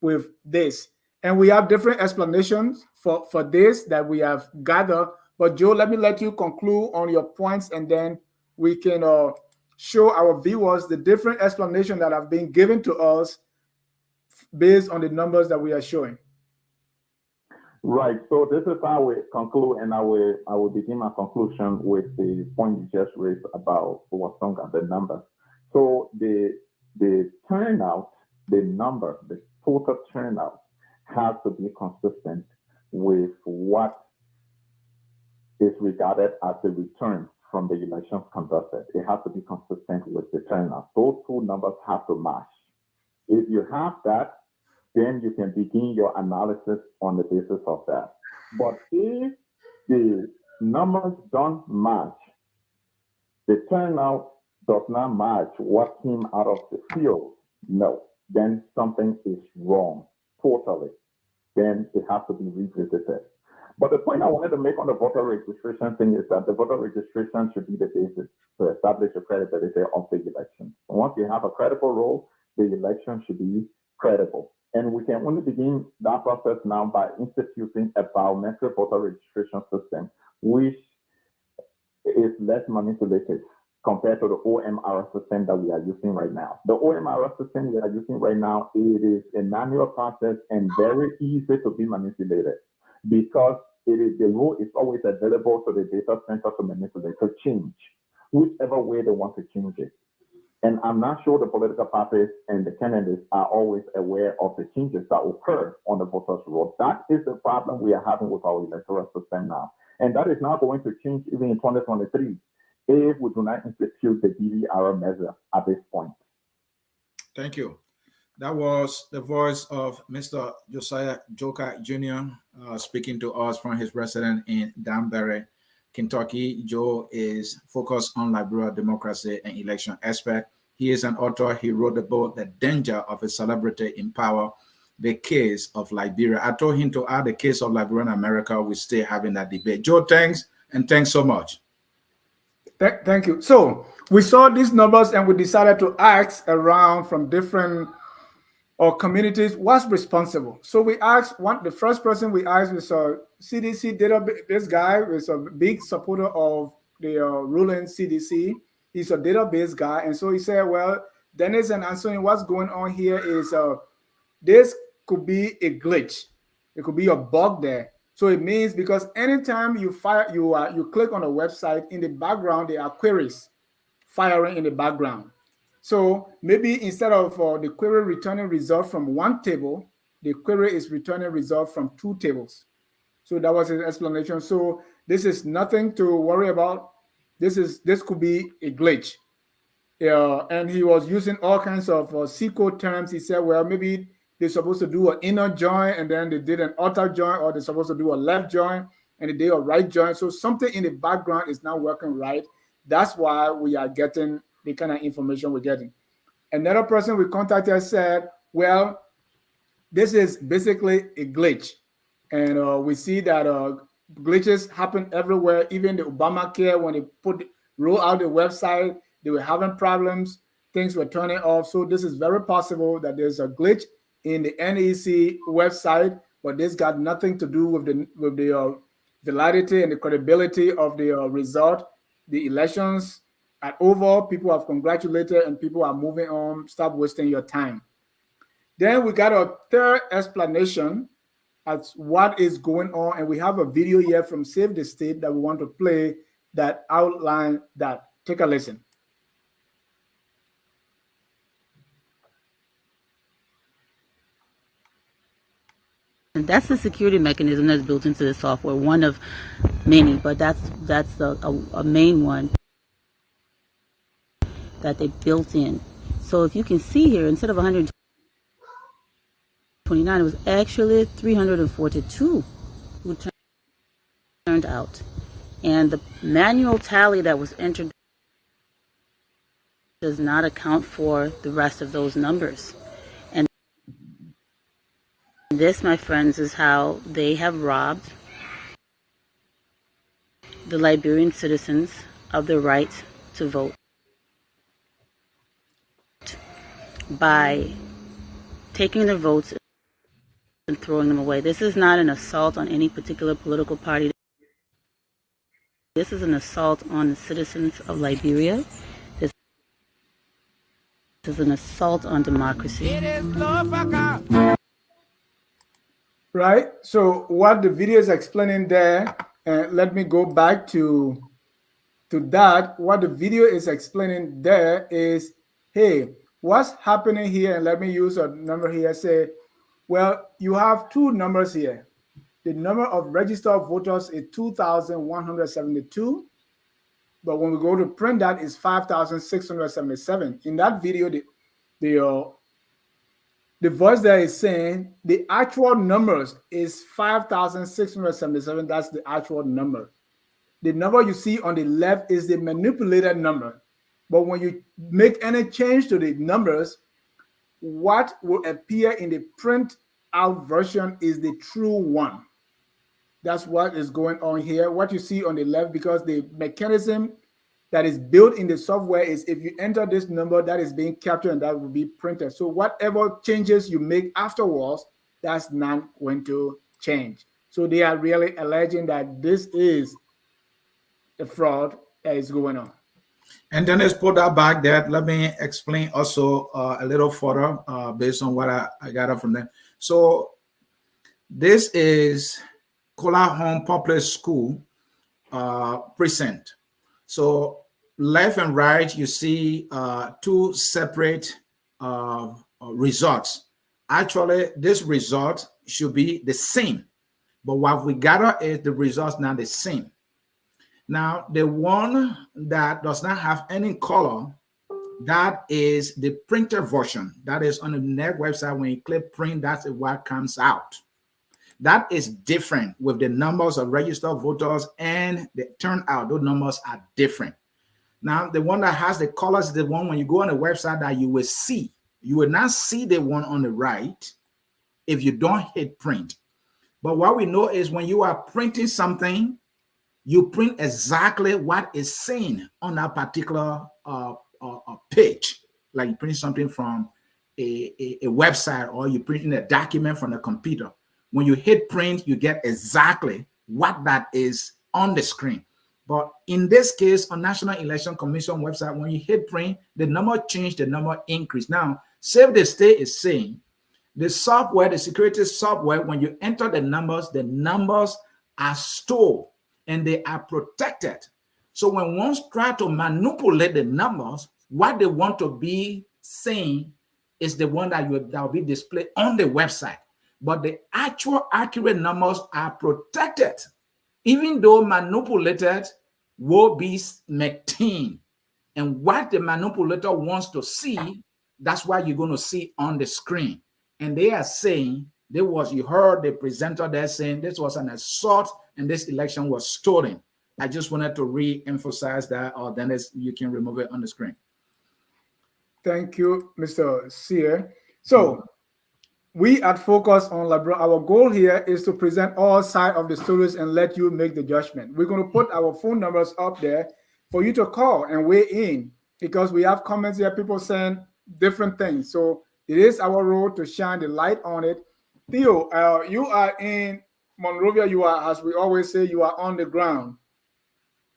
Speaker 1: with this. And we have different explanations for this that we have gathered. But Joe, let me let you conclude on your points, and then we can show our viewers the different explanations that have been given to us based on the numbers that we are showing.
Speaker 4: Right. So this is how we conclude, and I will begin my conclusion with the point you just raised about Wasonga, the numbers. So the turnout, the number, the total turnout has to be consistent with what is regarded as the return from the elections conducted. It has to be consistent with the turnout. Those two numbers have to match. If you have that, then you can begin your analysis on the basis of that. But if the numbers don't match, the turnout does not match what came out of the field, no, then something is wrong, totally. Then it has to be revisited. But the point I wanted to make on the voter registration thing is that the voter registration should be the basis to establish the credibility of the election. And once you have a credible role, the election should be credible. And we can only begin that process now by instituting a biometric voter registration system, which is less manipulative compared to the OMR system that we are using right now. The OMR system we are using right now, it is a manual process and very easy to be manipulated because the rule is always available to the data center to manipulate, to change, whichever way they want to change it. And I'm not sure the political parties and the candidates are always aware of the changes that occur on the voters' roll. That is the problem we are having with our electoral system now. And that is not going to change even in 2023 if we do not institute the DVR measure at this point.
Speaker 3: Thank you. That was the voice of Mr. Josiah Joka Jr. Speaking to us from his residence in Danbury, Kentucky. Joe is focused on liberal democracy and election aspect. He is an author. He wrote the book, The Danger of a Celebrity in Power, The Case of Liberia. I told him to add the case of Liberia in America. We're still having that debate. Joe, thanks, and thanks so much.
Speaker 1: Thank you. So we saw these numbers and we decided to ask around from different communities what's responsible. So we asked the first person we asked was a CDC database. This guy was a big supporter of the ruling CDC. He's a database guy, and so he said, "Well, Dennis and Anthony, what's going on here is this could be a glitch. It could be a bug there. So it means because anytime you click on a website, in the background there are queries firing in the background. So maybe instead of the query returning result from one table, the query is returning result from two tables. So that was his explanation. So this is nothing to worry about. This could be a glitch. And he was using all kinds of SQL terms. He said, well, maybe they're supposed to do an inner join and then they did an outer join, or they're supposed to do a left join and they did a right join. So something in the background is not working right. That's why we are getting the kind of information we're getting. Another person we contacted said, well, this is basically a glitch. And we see that glitches happen everywhere. Even the Obamacare, when they roll out the website, they were having problems. Things were turning off. So this is very possible that there's a glitch in the NEC website, but this got nothing to do with the validity and the credibility of the result. The elections are over. People have congratulated and people are moving on. Stop wasting your time. Then we got a third explanation as what is going on, and we have a video here from Save the State that we want to play that outline that. Take a listen.
Speaker 5: And that's the security mechanism that's built into the software, one of many, but that's a main one that they built in. So if you can see here, instead of 129, it was actually 342 who turned out. And the manual tally that was entered does not account for the rest of those numbers. And this, my friends, is how they have robbed the Liberian citizens of their right to vote by taking their votes and throwing them away. This is not an assault on any particular political party. This is an assault on the citizens of Liberia. This is an assault on democracy. It is Lofa.
Speaker 1: Right. So what the video is explaining there, and let me go back to that. What the video is explaining there is, hey, what's happening here? And let me use a number here. Say, well, you have two numbers here. The number of registered voters is 2,172. But when we go to print that, it's 5,677. In that video, the voice there is saying the actual numbers is 5,677. That's the actual number. The number you see on the left is the manipulated number. But when you make any change to the numbers, what will appear in the print out version is the true one. That's what is going on here. What you see on the left, because the mechanism that is built in the software is if you enter this number, that is being captured and that will be printed. So whatever changes you make afterwards, that's not going to change. So they are really alleging that this is a fraud that is going on.
Speaker 3: And then let's put that back there. Let me explain also a little further based on what I got from them. So this is Home Public School precinct. So left and right, you see two separate results. Actually, this result should be the same, but what we gather is the results not the same. Now, the one that does not have any color, that is the printed version. That is on the NEC website. When you click print, that's what comes out. That is different with the numbers of registered voters and the turnout. Those numbers are different. Now, the one that has the colors is the one when you go on the website that you will see. You will not see the one on the right if you don't hit print. But what we know is when you are printing something, you print exactly what is seen on that particular page. Like you print something from a website, or you print a document from a computer. When you hit print, you get exactly what that is on the screen. But in this case, on National Election Commission website, when you hit print, the number changed, the number increased. Now, Save the State is saying the software, the security software, when you enter the numbers are stored and they are protected. So when one try to manipulate the numbers, what they want to be saying is the one that will be displayed on the website. But the actual accurate numbers are protected, even though manipulated will be maintained. And what the manipulator wants to see, that's what you're going to see on the screen. And they are saying, you heard the presenter there saying this was an assault and this election was stolen. I just wanted to re-emphasize that, or then you can remove it on the screen.
Speaker 1: Thank you, Mr. Sear. So we at Focus on Libra, our goal here is to present all sides of the stories and let you make the judgment. We're going to put our phone numbers up there for you to call and weigh in, because we have comments here, people saying different things. So it is our role to shine the light on it. Theo, you are in Monrovia. You are, as we always say, you are on the ground.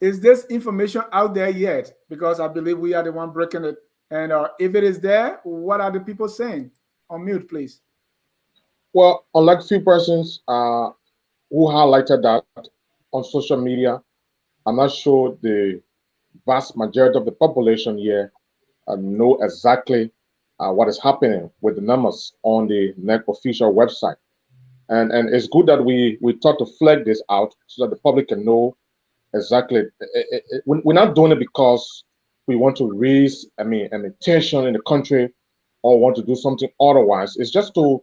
Speaker 1: Is this information out there yet? Because I believe we are the one breaking it. And if it is there, what are the people saying? On mute, please.
Speaker 2: Well, unlike few persons who highlighted that on social media, I'm not sure the vast majority of the population here know exactly what is happening with the numbers on the NEC official website. And it's good that we thought to flag this out so that the public can know exactly. We're not doing it because we want to raise, an tension in the country or want to do something otherwise. It's just to,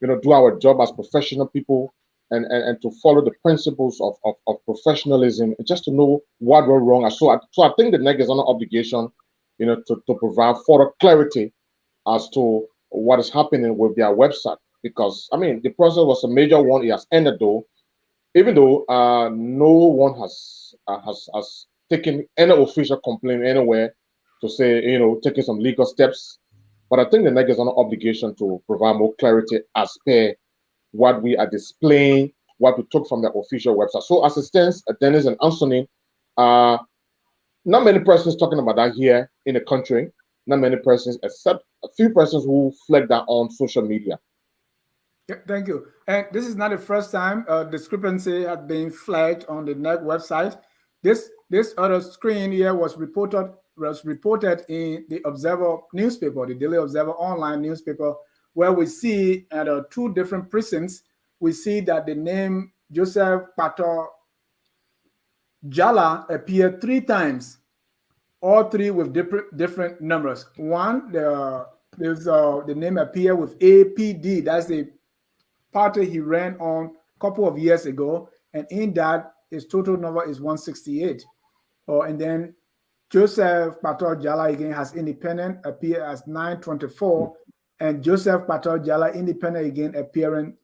Speaker 2: do our job as professional people and to follow the principles of professionalism, and just to know what went wrong. So I think the NEC is under obligation, to provide further clarity as to what is happening with their website. Because the process was a major one. It has ended though, even though no one has taken any official complaint anywhere to say, taking some legal steps. But I think the NEC is under obligation to provide more clarity as per what we are displaying, what we took from the official website. So as it stands, Dennis and Anthony, not many persons talking about that here in the country. Not many persons, except a few persons who flagged that on social media.
Speaker 1: Yeah, thank you. And this is not the first time discrepancy has been flagged on the NEC website. This other screen here was reported in the Observer newspaper, the Daily Observer online newspaper, where we see at two different precincts, we see that the name Joseph Pato Jala appeared 3 times, all 3 with different numbers. One, the name appeared with APD. That's the party he ran on a couple of years ago, and in that his total number is 168. And then Joseph Pato Jala again has independent, appear as 924, and Joseph Pato Jala independent again appearing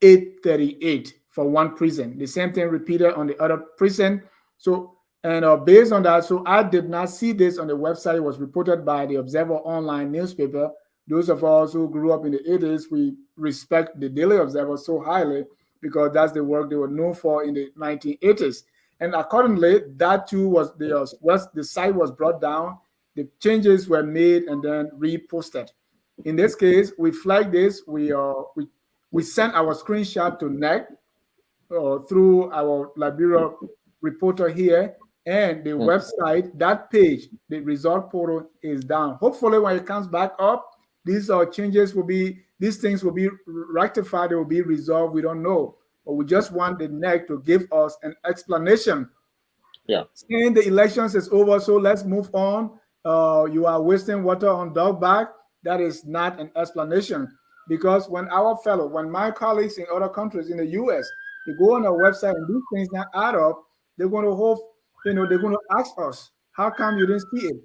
Speaker 1: 838 for one prison. The same thing repeated on the other prison. So, and based on that, so I did not see this on the website. It was reported by the Observer online newspaper. Those of us who grew up in the 80s, we respect the Daily Observer so highly because that's the work they were known for in the 1980s. And accordingly, that too was the site was brought down, the changes were made and then reposted. In this case, we flagged this. We sent our screenshot to NEC through our Liberia reporter here, and the website, that page, the result portal is down. Hopefully, when it comes back up, these things will be rectified, they will be resolved. We don't know, but we just want the NEC to give us an explanation.
Speaker 2: Yeah.
Speaker 1: Saying the elections is over, so let's move on. You are wasting water on dog back. That is not an explanation, because when my colleagues in other countries in the US, they go on our website and these things not add up, they're going to ask us, how come you didn't see it?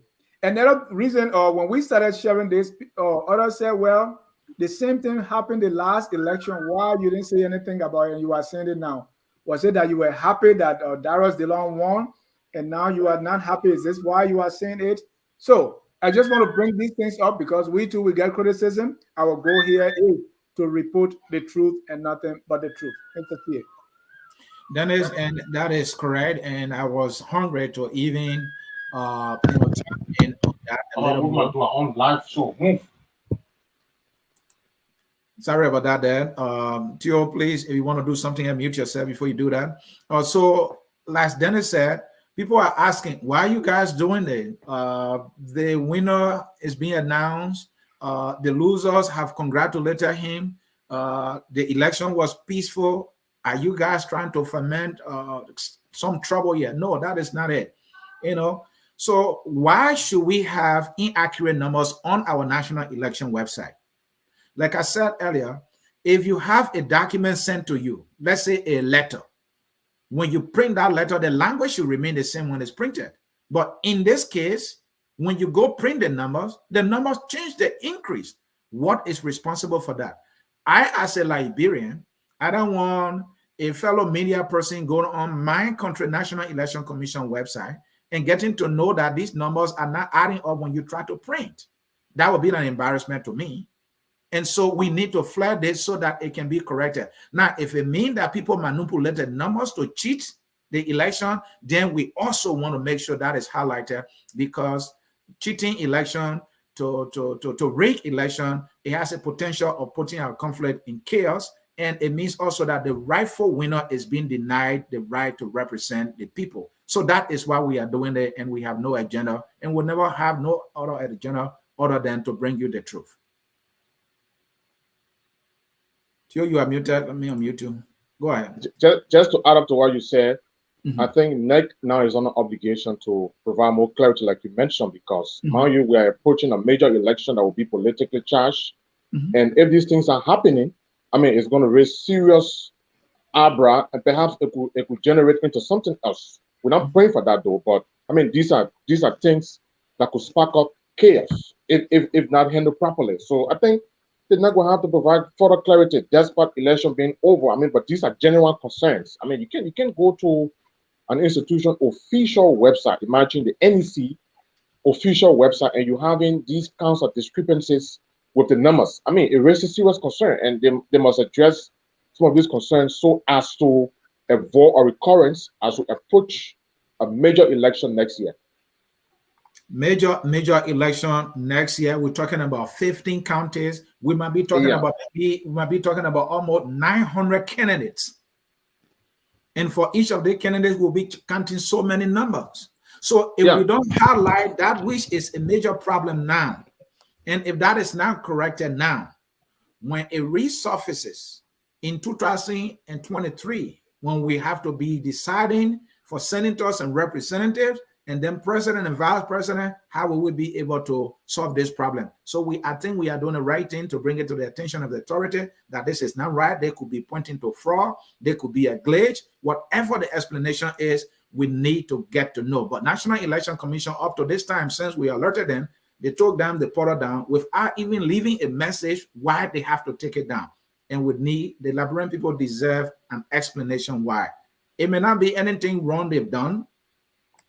Speaker 1: Another reason, when we started sharing this, others said, well, the same thing happened the last election. Why you didn't say anything about it and you are saying it now? Was it that you were happy that Darius Dillon won and now you are not happy? Is this why you are saying it? So I just want to bring these things up because we too will get criticism. Our goal here is to report the truth and nothing but the truth.
Speaker 3: Dennis, and that is correct. And I was hungry to even, chime in on that a little
Speaker 2: We
Speaker 3: more.
Speaker 2: want to do our own live show. Move.
Speaker 3: Sorry about that, Dan. Theo, please, if you want to do something, unmute yourself before you do that. So, like Dennis said, people are asking, why are you guys doing it? The winner is being announced. The losers have congratulated him. The election was peaceful. Are you guys trying to foment some trouble here? No, that is not it. So why should we have inaccurate numbers on our national election website? Like I said earlier, if you have a document sent to you, let's say a letter, when you print that letter, the language should remain the same when it's printed. But in this case, when you go print the numbers change, the increase. What is responsible for that? I, as a Liberian, I don't want a fellow media person going on my country National Election Commission website and getting to know that these numbers are not adding up when you try to print. That would be an embarrassment to me. And so we need to flag this so that it can be corrected. Now, if it means that people manipulated numbers to cheat the election, then we also want to make sure that is highlighted, because cheating election to rig election, it has a potential of putting our conflict in chaos. And it means also that the rightful winner is being denied the right to represent the people. So that is why we are doing it, and we have no agenda, and we'll never have no other agenda other than to bring you the truth. Theo, you are muted. Let me unmute you. Go ahead.
Speaker 2: Just to add up to what you said, I think NEC now is on an obligation to provide more clarity, like you mentioned, because now we are approaching a major election that will be politically charged. And if these things are happening, I mean, it's going to raise serious abra, and perhaps it could generate into something else. We're not praying for that though, but I mean, these are things that could spark up chaos if not handled properly. So I think they're not going to have to provide further clarity despite election being over. I mean, but these are genuine concerns. I mean, you can go to an institution official website, imagine the NEC official website, and you're having these kinds of discrepancies with the numbers. I mean, it raises serious concern, and they must address some of these concerns so as to avoid a recurrence as we approach a major election next year.
Speaker 3: Major election next year. We're talking about 15 counties. We might be talking about almost 900 candidates. And for each of the candidates, we'll be counting so many numbers. So if we don't highlight that, which is a major problem now, and if that is not corrected now, when it resurfaces in 2023, when we have to be deciding for senators and representatives, and then president and vice president, how will we be able to solve this problem? So I think we are doing the right thing to bring it to the attention of the authority that this is not right. They could be pointing to fraud. There could be a glitch. Whatever the explanation is, we need to get to know. But National Election Commission, up to this time, since we alerted them, they took down the portal down without even leaving a message why they have to take it down. And the Liberian people deserve an explanation why. It may not be anything wrong they've done.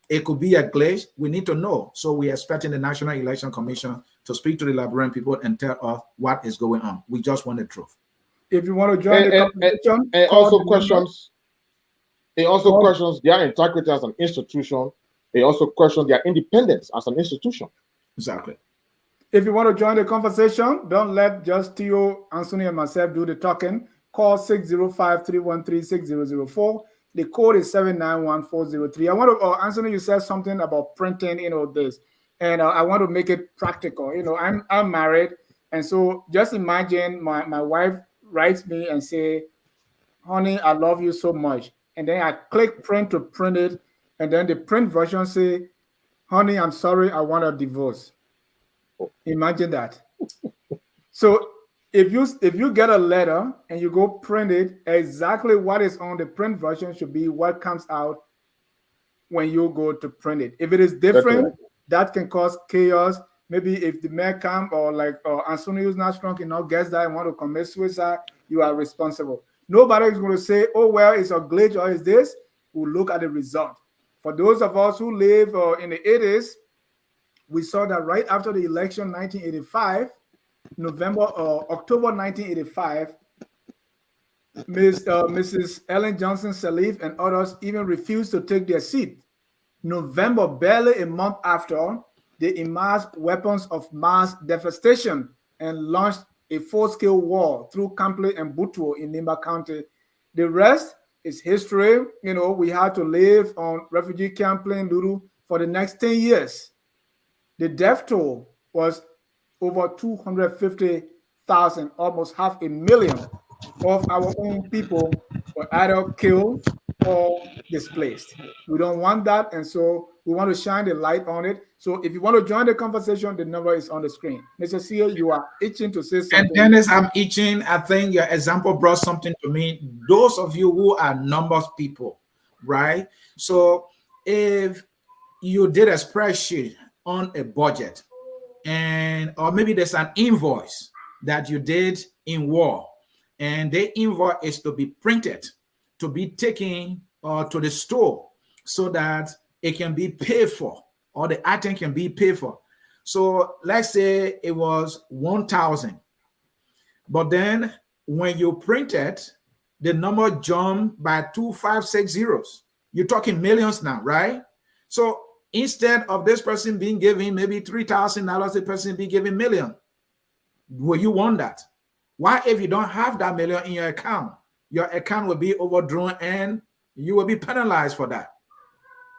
Speaker 3: It could be a glitch. We need to know. So we're expecting the National Election Commission to speak to the Liberian people and tell us what is going on. We just want the truth.
Speaker 1: If you want to join the conversation,
Speaker 2: it also questions their integrity as an institution. It also questions their independence as an institution.
Speaker 3: Exactly.
Speaker 1: If you want to join the conversation, don't let just Theo, Anthony, and myself do the talking. Call 605-313-6004. The code is 791-403. I want to, Anthony, you said something about printing, this, and I want to make it practical. I'm married, and so just imagine my wife writes me and say, honey, I love you so much. And then I click print to print it, and then the print version say, honey, I'm sorry, I want a divorce. Imagine that. So if you get a letter and you go print it, exactly what is on the print version should be what comes out when you go to print it. If it is different, that can cause chaos. Maybe if the mayor come or Anthony who's not strong enough gets that and want to commit suicide, you are responsible. Nobody is going to say, oh, well, it's a glitch or is this. We'll look at the result. For those of us who live in the 80s, we saw that right after the election 1985, October 1985, Mrs. Ellen Johnson Sirleaf and others even refused to take their seat. November, barely a month after, they amassed weapons of mass devastation and launched a full-scale war through Campley and Butuo in Nimba County. The rest is history. You know, we had to live on refugee camp Plain Lulu for the next 10 years. The death toll was over 250,000, almost 500,000 of our own people were either killed or displaced. We don't want that, and so we want to shine the light on it. So if you want to join the conversation, the number is on the screen. Mr. Seal, you are itching to say something.
Speaker 3: And Dennis, I'm itching. I think your example brought something to me. Those of you who are numbers people, right? So if you did a spreadsheet on a budget, and or maybe there's an invoice that you did in war, and the invoice is to be printed, to be taken to the store so that it can be paid for, or the item can be paid for. So let's say it was 1,000, but then when you print it, the number jumped by 2,560 zeros. You're talking millions now, right? So instead of this person being given maybe $3,000, the person be given million. Will you want that? Why, if you don't have that million in your account will be overdrawn and you will be penalized for that.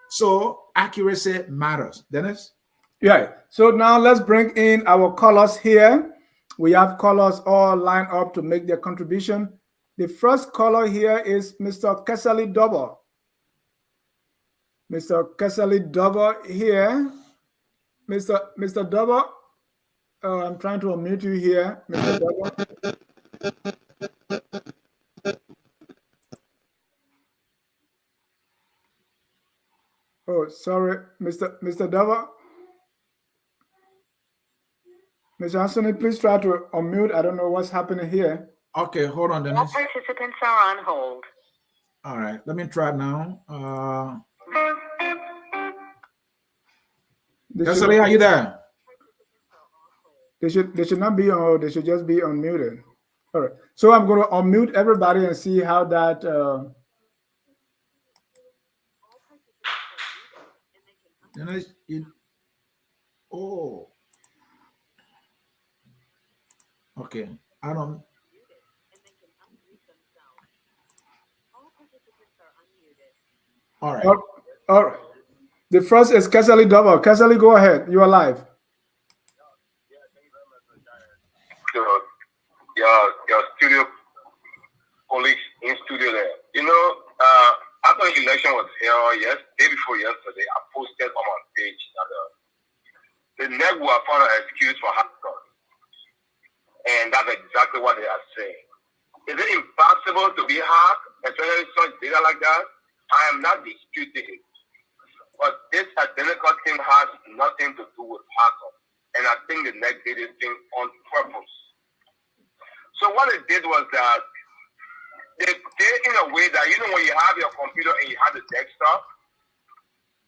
Speaker 3: So accuracy matters. Dennis?
Speaker 1: Yeah. So now let's bring in our callers here. We have callers all lined up to make their contribution. The first caller here is Mr. Kesali Dobo. Mr. Kesali Dobo here. Mr. Dobo, I'm trying to unmute you here, Mr. Dobo. Oh, sorry, Mr. Dobo. Mr. Anthony, please try to unmute. I don't know what's happening here.
Speaker 3: Okay, hold on, Dennis.
Speaker 6: All participants are on hold.
Speaker 3: All right, let me try now. Kesali, are you there?
Speaker 1: They should not be on. They should just be unmuted. All right. So I'm going to unmute everybody and see how that.
Speaker 3: Dennis, oh. Okay, I don't. All right.
Speaker 1: All right. The first is Kesali Double. Kesali, go ahead. You are live.
Speaker 7: Your studio colleagues in studio there. You know, after the election was held day before yesterday, I posted on my page that the NEC will find an excuse for hackers. And that's exactly what they are saying. Is it impossible to be hacked, especially such data like that? I am not disputing it. But this identical thing has nothing to do with hackers. And I think the NEC did this thing on purpose. So what it did was that they did in a way that, you know, when you have your computer and you have the desktop,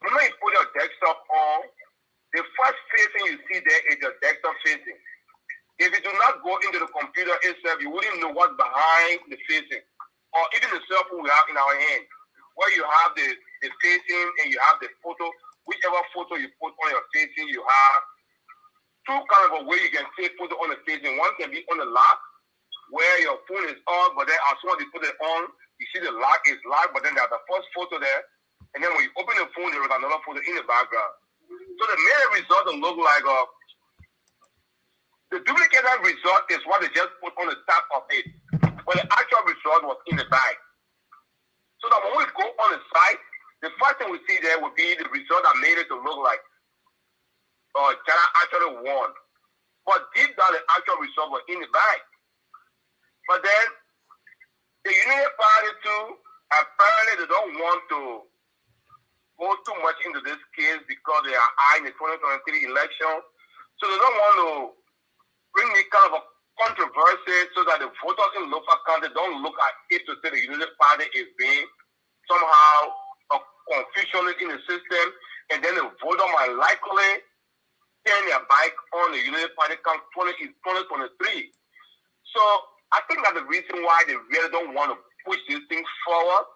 Speaker 7: when you put your desktop on, the first facing you see there is your desktop facing. If you do not go into the computer itself, you wouldn't know what's behind the facing. Or even the cell phone we have in our hand, where you have the facing and you have the photo. Whichever photo you put on your facing, you have two kind of a way you can take photo on the facing. One can be on the lock, where your phone is on, but then as soon as you put it on, you see the lock is locked, but then there's the first photo there. And then when you open the phone, there is another photo in the background. So the main result will look like the duplicated result is what they just put on the top of it, but the actual result was in the bag. So that when we go on the site, the first thing we see there would be the result that made it to look like Jana actually won. But deep down, the actual result was in the bag. But then the Union Party too, apparently they don't want to go too much into this case because they are eyeing the 2023 election. So they don't want to bring any kind of a controversy so that the voters in Lofa County don't look at it to say the Union Party is being somehow a confusion in the system, and then the voter might likely turn their back on the Union Party come 2023. So I think that's the reason why they really don't want to push this thing forward.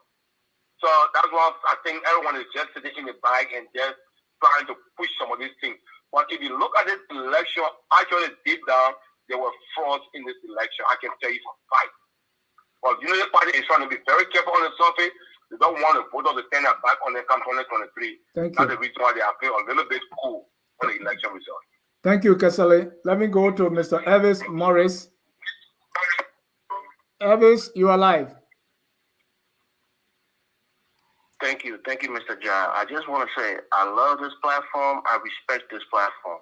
Speaker 7: So that's why I think everyone is just sitting in the bag and just trying to push some of these things. But if you look at this election, actually deep down, there were frauds in this election. I can tell you for a fact. But the Unity Party is trying to be very careful on the surface. They don't want the voters to turn their back on them come 2023. That's the reason why they feel a little bit cool on the election result.
Speaker 1: Thank you, Kesale. Let me go to Mr. Elvis Morris. Elvis, you are live.
Speaker 7: Thank you, Mr. John. I just want to say I love this platform. I respect this platform.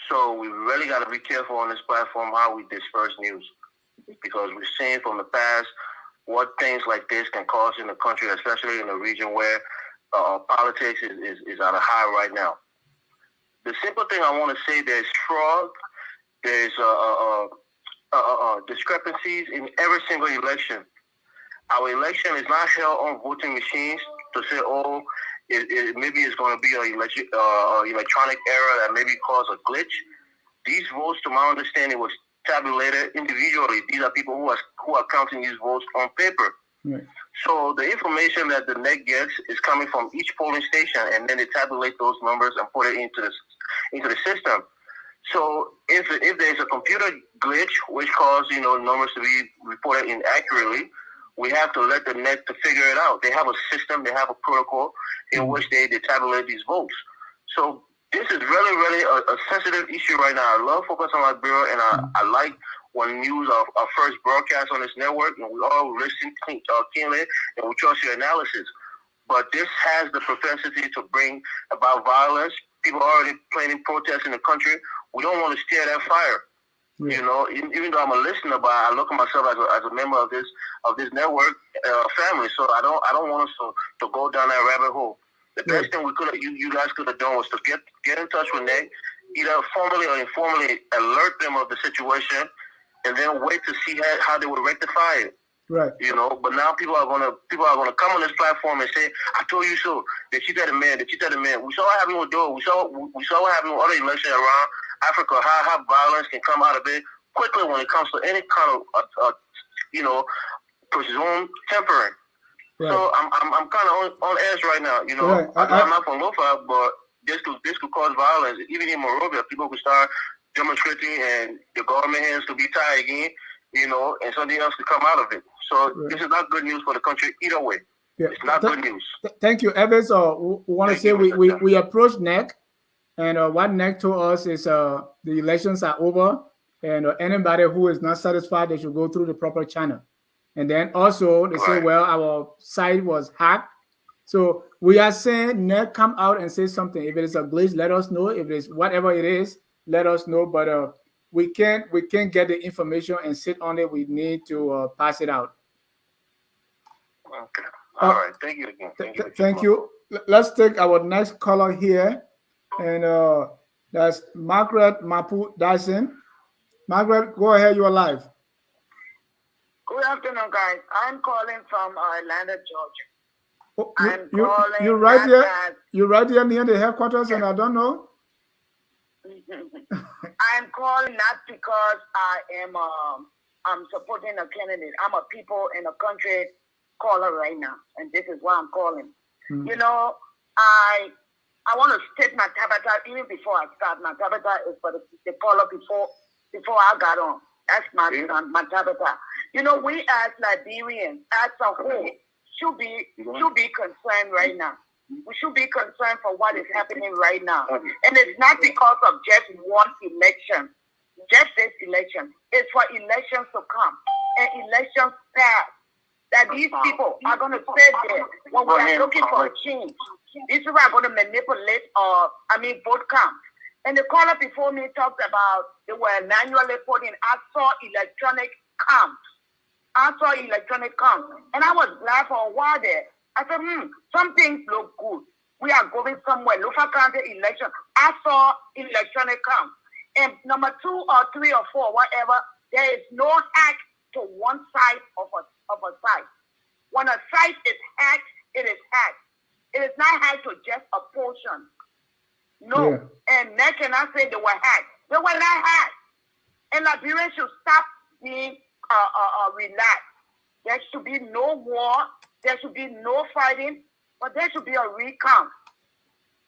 Speaker 7: So we really got to be careful on this platform how we disperse news, because we've seen from the past what things like this can cause in the country, especially in a region where politics is at a high right now. The simple thing I want to say, there's fraud, there's discrepancies in every single election. Our election is not held on voting machines to say, oh, maybe it's going to be an electronic error that maybe cause a glitch. These votes, to my understanding, was tabulated individually. These are people who are counting these votes on paper.
Speaker 1: Right.
Speaker 7: So the information that the NEC gets is coming from each polling station, and then they tabulate those numbers and put it into the system. So if there's a computer glitch which caused numbers to be reported inaccurately, we have to let the NEC to figure it out. They have a system, they have a protocol in which they tabulate these votes. So this is really, really a sensitive issue right now. I love Focus on Liberia, and I like when news our first broadcast on this network, and we all listen keenly, and we trust your analysis. But this has the propensity to bring about violence. People are already planning protests in the country. We don't want to steer that fire. Yeah. Even though I'm a listener, but I look at myself as a member of this network family. So I don't want us to go down that rabbit hole. The best thing you guys could have done was to get in touch with NEC, either formally or informally alert them of the situation, and then wait to see how they would rectify it.
Speaker 1: Right.
Speaker 7: But now people are gonna come on this platform and say, "I told you so." They cheated the man. We saw what happened with Doe. We saw what happened with other elections around Africa. How violence can come out of it quickly when it comes to any kind of presumed tempering. Right. So I'm kind of on edge right now. Right. I'm not from Lofa, but this could cause violence. Even in Monrovia, people could start demonstrating, and the government hands could be tied again. And something else could come out of it. So This is not good news for the country either way. Yeah. It's not good news.
Speaker 1: Thank you, Evans. We want to say we approached NEC, and what NEC told us is the elections are over, and anybody who is not satisfied, they should go through the proper channel. And then also they say, well, our site was hacked. So we are saying NEC come out and say something. If it is a glitch, let us know. If it is whatever it is, let us know. But we can't get the information and sit on it. We need to pass it out.
Speaker 7: Okay. All right. Thank you again.
Speaker 1: Thank you. Let's take our next caller here, and that's Margaret Mapu Dyson. Margaret, go ahead. You are live.
Speaker 8: Good afternoon, guys. I'm calling from Atlanta, Georgia.
Speaker 1: Oh, you're right here. You're right here near the headquarters, and I don't know.
Speaker 8: I'm calling not because I am I'm supporting a candidate. I'm a people in a country caller right now, and this is why I'm calling. Mm-hmm. I want to state my tabata even before I start. My tabata is for the caller before I got on. That's my tabata. We as Liberians, as a whole, should be concerned right now. We should be concerned for what is happening right now. And it's not because of just one election, just this election. It's for elections to come and elections past. That these people are going to sit there when we are looking for a change. These people are going to manipulate vote count. And the caller before me talked about they were manually putting. I saw electronic counts. And I was glad for a while there. I said, some things look good. We are going somewhere. Lofa County election. I saw electronic count. And number 2 or 3 or 4, whatever, there is no hack to one side of a site. When a site is hacked, it is hacked. It is not hacked to just a portion. No. Yeah. And NEC cannot say they were hacked. They were not hacked. And Liberians should stop being relax. There should be no war. There should be no fighting. But there should be a recount.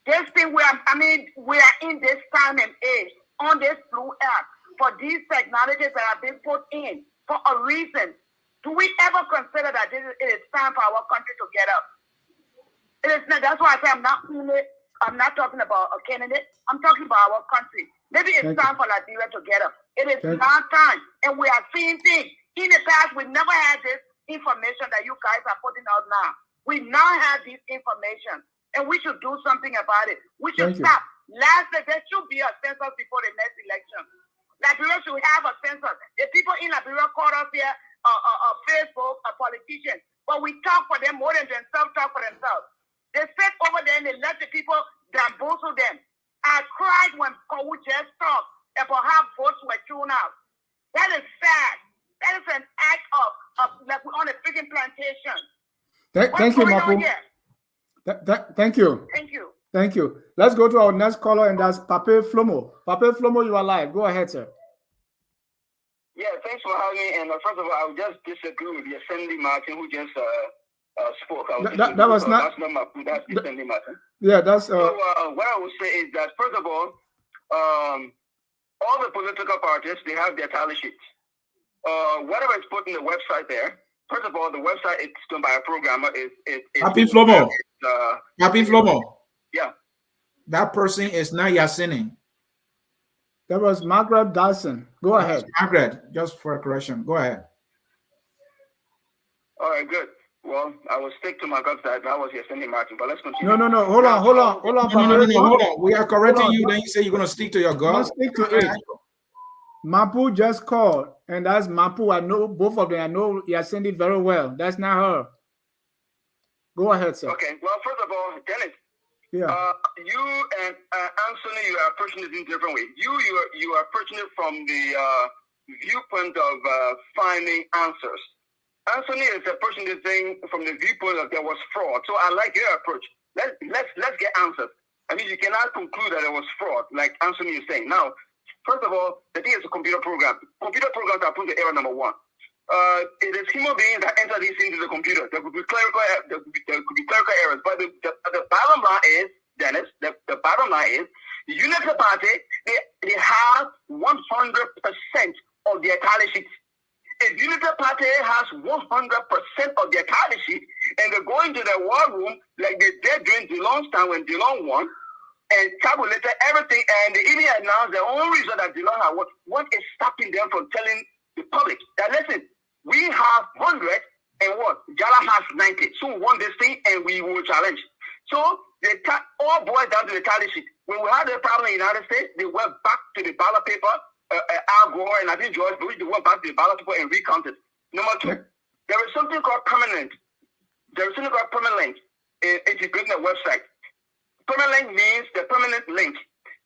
Speaker 8: This thing we are in this time and age on this blue app for these technologies that have been put in for a reason. Do we ever consider that it is time for our country to get up? It is not. That's why I say I'm not talking about a candidate. I'm talking about our country. Maybe it's time for Liberia to get up. It is now time, and we are seeing things. In the past, we never had this information that you guys are putting out now. We now have this information, and we should do something about it. We should stop. Lastly, there should be a census before the next election. Liberia should have a census. The people in Liberia called us here, Facebook, a politician, but we talk for them more than themselves talk for themselves. They sit over there and they let the people bamboozle them. I cried when Kowu just talked about how votes were thrown out. That is sad. That is an act of like we're on a freaking plantation.
Speaker 1: Thank you, Mapu. Thank you.
Speaker 8: Thank you.
Speaker 1: Thank you. Let's go to our next caller, and that's Pape Flomo. Pape Flomo, you are live. Go ahead, sir.
Speaker 7: Yeah, thanks for having me. And first of all, I would just disagree with Yesendi Martin, who just spoke.
Speaker 1: That was not.
Speaker 7: That's not Mapu. That's Yesendi Martin.
Speaker 1: Yeah, that's.
Speaker 7: So what I would say is that first of all the political parties, they have their tally sheets. Whatever is put in the website there. First of all, the website is done by a programmer.
Speaker 3: Happy Flomo. Happy Flomo.
Speaker 7: Yeah.
Speaker 3: That person is not Yasini.
Speaker 1: That was Margaret Dyson. Go ahead.
Speaker 3: Margaret, just for a correction. Go ahead.
Speaker 7: All right, good. Well, I will stick to my gut that was Yesendi Martin, but let's continue.
Speaker 1: No. Hold on. Hold
Speaker 3: on. We are correcting you. Then you say you're going to stick to your gut.
Speaker 1: Stick to it. Mapu just called, and that's Mapu. I know both of them. I know Yesendi very well. That's not her. Go ahead, sir.
Speaker 7: Okay. Well, first of all, Dennis.
Speaker 1: Yeah.
Speaker 7: You and Anthony, you are approaching it in a different way. You are approaching it from the viewpoint of finding answers. Anthony is approaching the thing from the viewpoint of there was fraud. So I like your approach. Let's get answers. I mean, you cannot conclude that it was fraud, like Anthony is saying. Now, first of all, the thing is a computer program. Computer programs are put to error number one. It is human beings that enter these into the computer. There could be clerical errors. But the bottom line is, Dennis, the bottom line is, the Unity Party, they have 100% of their tally sheets. If Unity Party has 100% of their tally sheet, and they go into the war room like they did during Dillon's time when Dillon won, and tabulated everything, and they even announced the only reason that Dillon had won, what is stopping them from telling the public that, listen, we have 100 and what? Jala has 90. So we won this thing and we will challenge. So they all boiled down to the tally sheet. When we had a problem in the United States, they went back to the ballot paper, Al Gore and I think George Bush, they went back to the ballot paper and recounted. Number two, there is something called permanent. There is something called permanent link if you click the website. Permanent means the permanent link.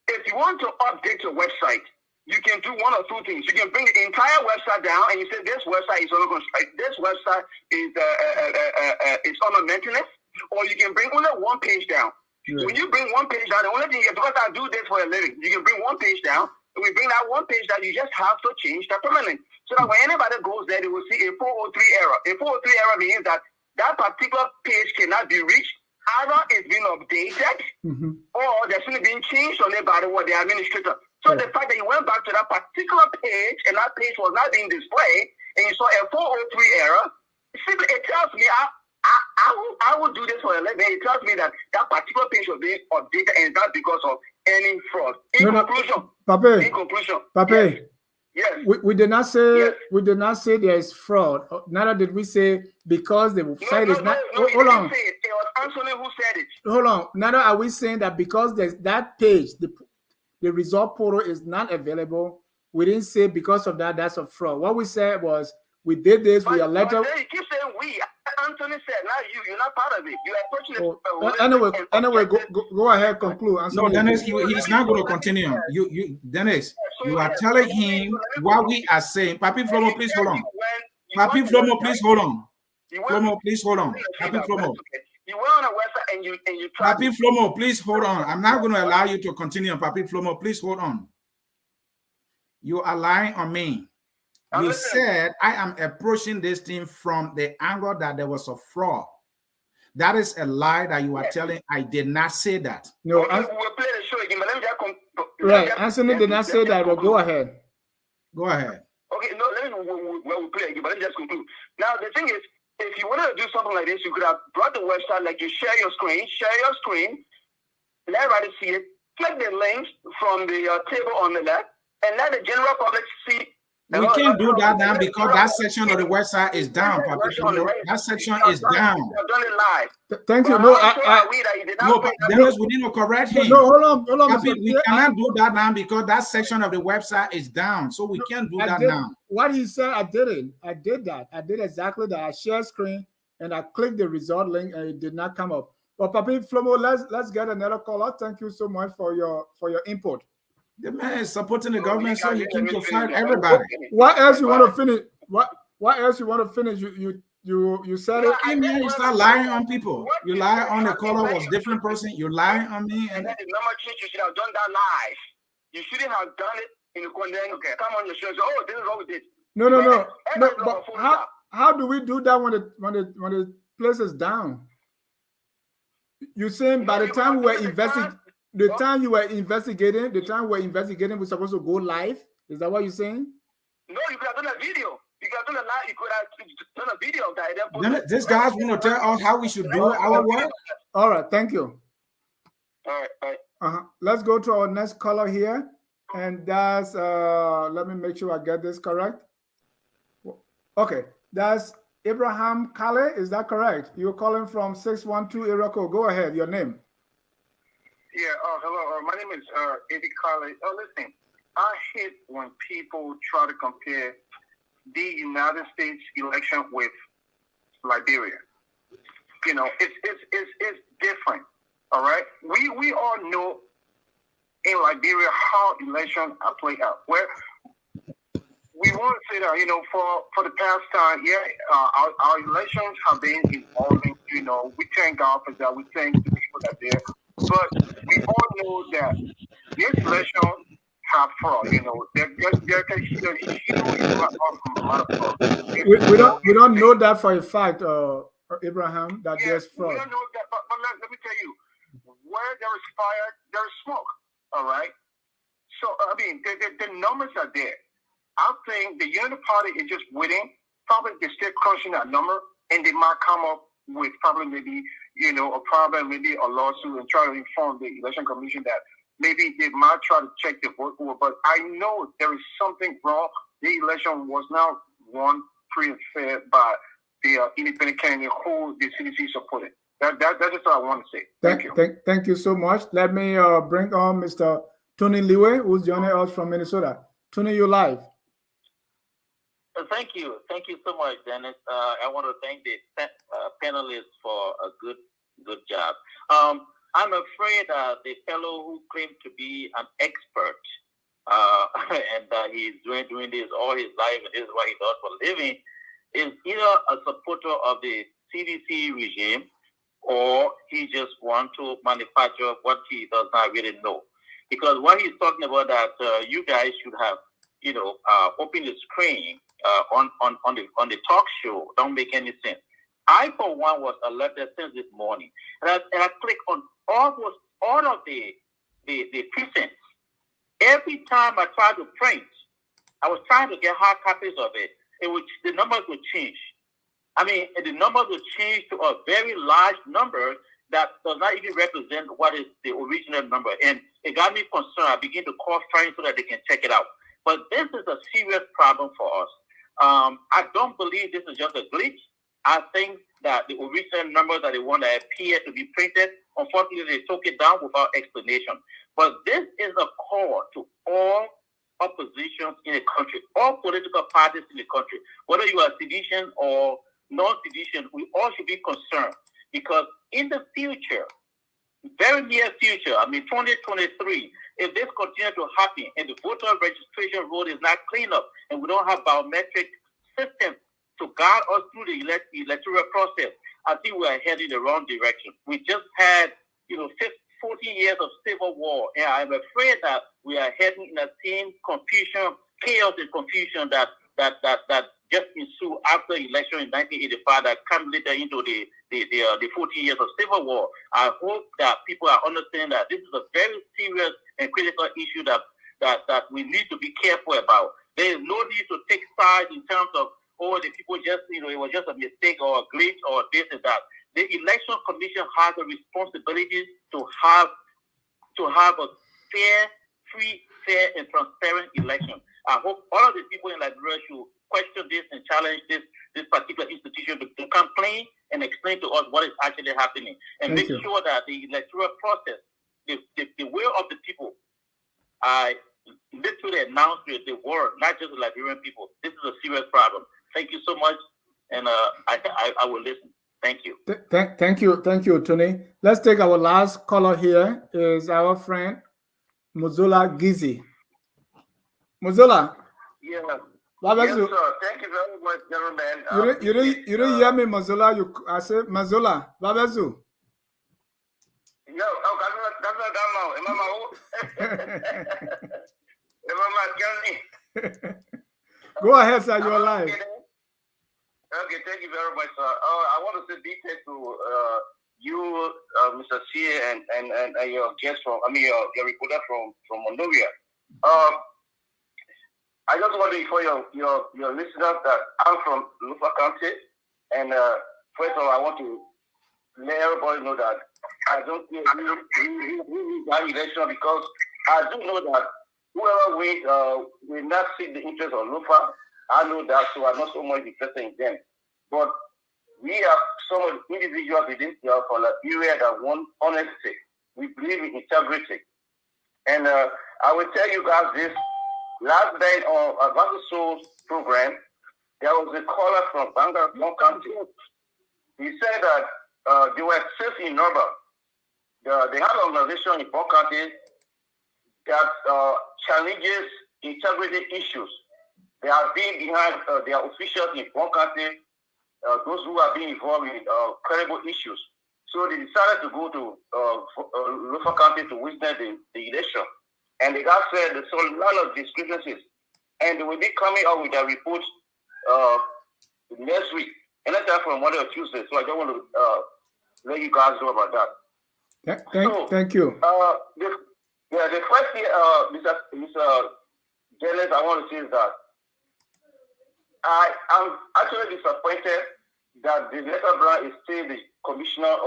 Speaker 7: If you want to update your website, you can do one or two things. You can bring the entire website down and you say this website is on maintenance, or you can bring only one page down. Yeah. When you bring one page down, the only thing is because I do this for a living, you can bring one page down. When we bring that one page down, you just have to change the permanent. So that when anybody goes there, they will see a 403 error. A 403 error means that particular page cannot be reached. Either it's been updated or there's something being changed on it by the administrator. So the fact that you went back to that particular page and that page was not being displayed and you saw a 403 error, simply it tells me I will do this for a living. It tells me that particular page was being updated and that's because of any fraud. In conclusion,
Speaker 1: Pape,
Speaker 7: yes.
Speaker 1: We did not say there is fraud. Neither did we say because the site is not. Hold on.
Speaker 7: It was Anthony who said it.
Speaker 1: Hold on. Neither are we saying that because there's that page, the result portal is not available. We didn't say because of that, that's a fraud. What we said was we did this. We elected.
Speaker 7: You keep saying we. Anthony said, not you. You're not part of it. You are pushing it.
Speaker 1: Anyway, go ahead, conclude.
Speaker 3: No, Dennis, he's not going to continue. Dennis, you are telling him what we are saying. Papi Flomo, please hold on. Papi Flomo, please hold on. Flomo, please hold on. Papi Flomo.
Speaker 7: You went on a website and you tried.
Speaker 3: Papi Flomo, please hold on. I'm not going to allow you to continue. Papi Flomo, please hold on. You are lying on me. You said I am approaching this thing from the angle that there was a fraud. That is a lie that you are telling. I did not say that.
Speaker 1: No,
Speaker 7: Okay, we'll play the show again, but let me just
Speaker 1: right. Anthony did not say that, but go ahead.
Speaker 3: Go ahead.
Speaker 7: Okay, no, we'll play again, but let me just conclude. Now, the thing is, if you wanted to do something like this, you could have brought the website, like you share your screen, let everybody see it, click the links from the table on the left, and let the general public see.
Speaker 3: We can't do that now because that section of the website is down, Papa. That section is down.
Speaker 7: I've done it live.
Speaker 1: Thank you.
Speaker 7: No,
Speaker 3: Dennis, we need to correct him.
Speaker 1: No, hold on.
Speaker 3: Papi, we cannot do that now because that section of the website is down. So we can't do that now.
Speaker 1: What he said, I didn't. I did that. I did exactly that. I share screen and I clicked the result link and it did not come up. But Papi Flomo, let's get another caller. Thank you so much for your input.
Speaker 3: The man is supporting the government, so he can fight everybody.
Speaker 1: What else you want to finish? What else you want to finish? You said it.
Speaker 3: You start lying on people. You lie on the caller was different person. You lying on me.
Speaker 7: And then the number change, you should have done that live. You shouldn't have done it in the content. Okay, come on your show and say, oh, this is what we did.
Speaker 1: No. But how do we do that when the place is down? You're saying by the time we were investigating. The time you were investigating, we're supposed to go live. Is that what you're saying?
Speaker 7: No, you could have done a video. You could have done a live. You could have done a video of that.
Speaker 3: This guy's going to tell us how we should do our work.
Speaker 1: All right, thank you.
Speaker 7: All right.
Speaker 1: Let's go to our next caller here, and that's let me make sure I get this correct. Okay, that's Abraham Kale. Is that correct? You're calling from 612 area code. Go ahead. Your name.
Speaker 7: Yeah, hello. My name is Eddie Carley. Listen, I hate when people try to compare the United States election with Liberia. You know, it's different. All right, we all know in Liberia how elections are played out. Where we want to say that, you know, for the past time, our elections have been evolving. You know, we thank God for that. We thank the people that are there. But we all know that this election have fraud. You know, we
Speaker 1: don't know that for a fact, Abraham, that there's fraud.
Speaker 7: We don't know that, but let me tell you, where there is fire, there is smoke. All right. So I mean, the numbers are there. I think the Unity Party is just waiting. Probably they're still crunching that number, and they might come up with probably maybe, you know, a problem, maybe a lawsuit, and try to inform the election commission that maybe they might try to check the vote over. But I know there is something wrong. The election was not won free and fair by the independent candidate who the CDC supported. That's just what I want to say. Thank you.
Speaker 1: Thank you so much. Let me bring on Mr. Tony Liwe, who's joining us from Minnesota. Tony, you're live.
Speaker 9: Thank you so much, Dennis. I want to thank the panelists for a good job. I'm afraid the fellow who claimed to be an expert and he's doing this all his life and this is what he does for a living is either a supporter of the CDC regime or he just wants to manufacture what he does not really know. Because what he's talking about that you guys should have, you know, open the screen on the talk show don't make any sense. I, for one, was alerted since this morning, and I clicked on almost all of the precincts. Every time I tried to print, I was trying to get hard copies of it. The numbers would change. I mean, the numbers would change to a very large number that does not even represent what is the original number, and it got me concerned. I began to call friends so that they can check it out. But this is a serious problem for us. I don't believe this is just a glitch. I think that the original number that they want to appear to be printed, unfortunately, they took it down without explanation. But this is a call to all oppositions in the country, all political parties in the country, whether you are sedition or non-sedition, we all should be concerned because in the future, very near future, I mean 2023, if this continues to happen and the voter registration road is not clean up and we don't have biometric systems to guide us through the electoral process, I think we are heading the wrong direction. We just had, 14 years of civil war, and I'm afraid that we are heading in the same confusion, chaos and confusion that that just ensued after election in 1985 that come later into the 14 years of civil war. I hope that people are understanding that this is a very serious and critical issue that we need to be careful about. There is no need to take sides in terms of, oh, the people just, it was just a mistake or a glitch or this and that. The Election Commission has a responsibility to have a free, fair, and transparent election. I hope all of the people in Liberia should question this and challenge this particular institution to come clean and explain to us what is actually happening, and make sure that the electoral process, the will of the people, I literally announced to the world, not just the Liberian people. This is a serious problem. Thank you so much, and I will listen. Thank you.
Speaker 1: Thank you, Tony. Let's take our last caller here. Is our friend Muzula Gizi. Muzula.
Speaker 7: Yeah.
Speaker 1: Babazu.
Speaker 7: Yes, sir. Thank you very much, gentlemen.
Speaker 1: You didn't hear me, Muzula. I said Muzula. Babazu.
Speaker 7: Yo, that's not
Speaker 1: Go ahead, sir. You're live.
Speaker 7: Okay, thank you very much, sir. I want to say big thanks to you, Mr. C, and your guest your reporter from Monrovia. I just want to inform your listeners that I'm from Lofa County, and first of all, I want to let everybody know that I don't think that election, because I do know that whoever wins will not seek the interest of Lofa. I know that, so I'm not so much interested in them. But we have some individuals within from Liberia that want honesty. We believe in integrity. And I will tell you guys this. Last night on Advanced Souls program, there was a caller from Bangor County. He said that they were safe in Norba. They have an organization in Bon County that challenges integrity issues. They have been behind their officials in Bon County, those who have been involved in credible issues. So they decided to go to Lofa County to witness the election. And the guy said there's a lot of discrepancies. And they will be coming out with a report next week, anytime from Monday or Tuesday. So I just want to let you guys know about that.
Speaker 1: Thank you.
Speaker 7: The first thing, Mr. Dennis, I want to say is that I am actually disappointed that the Letter Brown is still the commissioner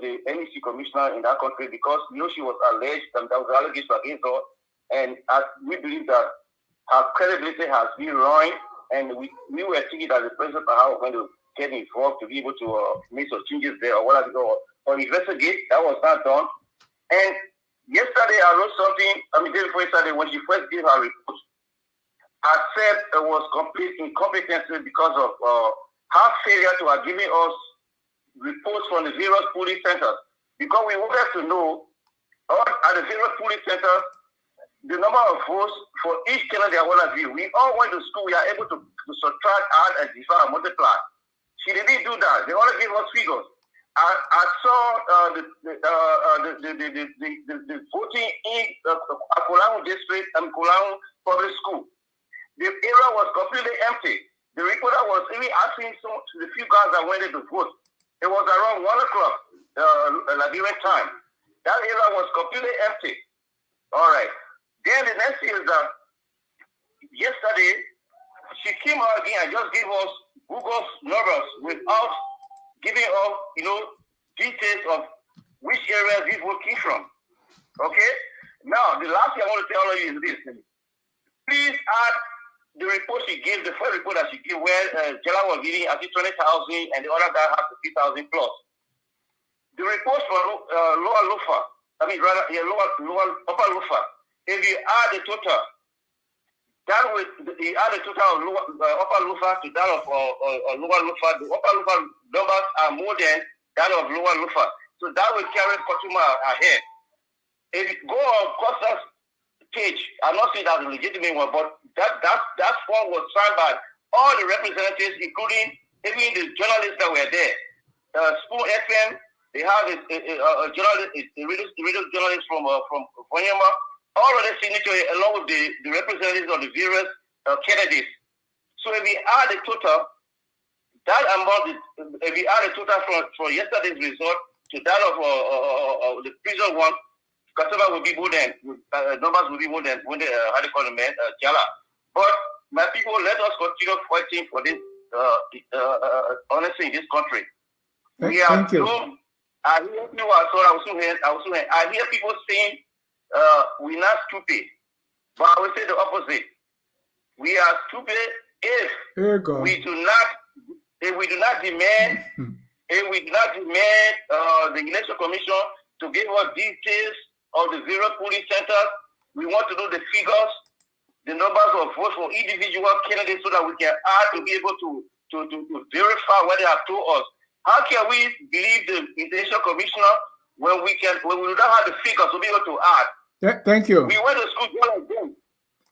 Speaker 7: the NEC commissioner in that country, because she was alleged and there was allegation against her, and we believe that her credibility has been ruined, and we were thinking that the president was going to get involved to be able to make some changes there or whatever, or investigate. That was not done. And yesterday I wrote something, day before yesterday, when she first gave her report, I said it was complete incompetency because of her failure to have given us reports from the various polling centers. Because we wanted to know at the various polling centers the number of votes for each candidate I want to view. We all went to school, we are able to subtract, add, and divide, and multiply. She didn't do that. They only gave us figures. I saw the voting in Kolangu district and Kolangu public school. The area was completely empty. The reporter was even asking the few guys that went in to vote. It was around 1 o'clock Liberian time. That area was completely empty. All right. Then the next thing is that yesterday she came out again and just gave us Google's numbers without giving us, details of which areas this vote came from. Okay? Now, the last thing I want to tell you is this. Please add the report she gave, the first report that she gave, where Jella was giving, I think, 20,000 and the other guy has 50,000 plus. The report from Lower Lofa, Upper Lofa, if you add the total, that will add the total of Upper Lofa to that of Lower Lofa. The Upper Lofa numbers are more than that of Lower Lofa. So that will carry Kotuma ahead. If you go on Costa's page, I'm not saying that's a legitimate one, but that form was signed by all the representatives, including even the journalists that were there. Spoon FM, they have a journalist, a radio journalist from Vonyama, all of the signatures along with the representatives of the various candidates. So if we add the total, that amount, if we add the total from yesterday's result to that of the previous one, customer will be more than numbers will be more than when how they call them, Jala. But my people, let us continue fighting for this honestly in this country.
Speaker 1: Thank you.
Speaker 7: I hear people saying we're not stupid, but I will say the opposite. We are stupid if we do not demand the election commission to give us details of the zero polling centers. We want to know the figures, the numbers of votes for individual candidates, so that we can add to be able to verify what they have told us. How can we believe the election commissioner when we do not have the figures to be able to add?
Speaker 1: Thank you.
Speaker 7: We went to school just like them.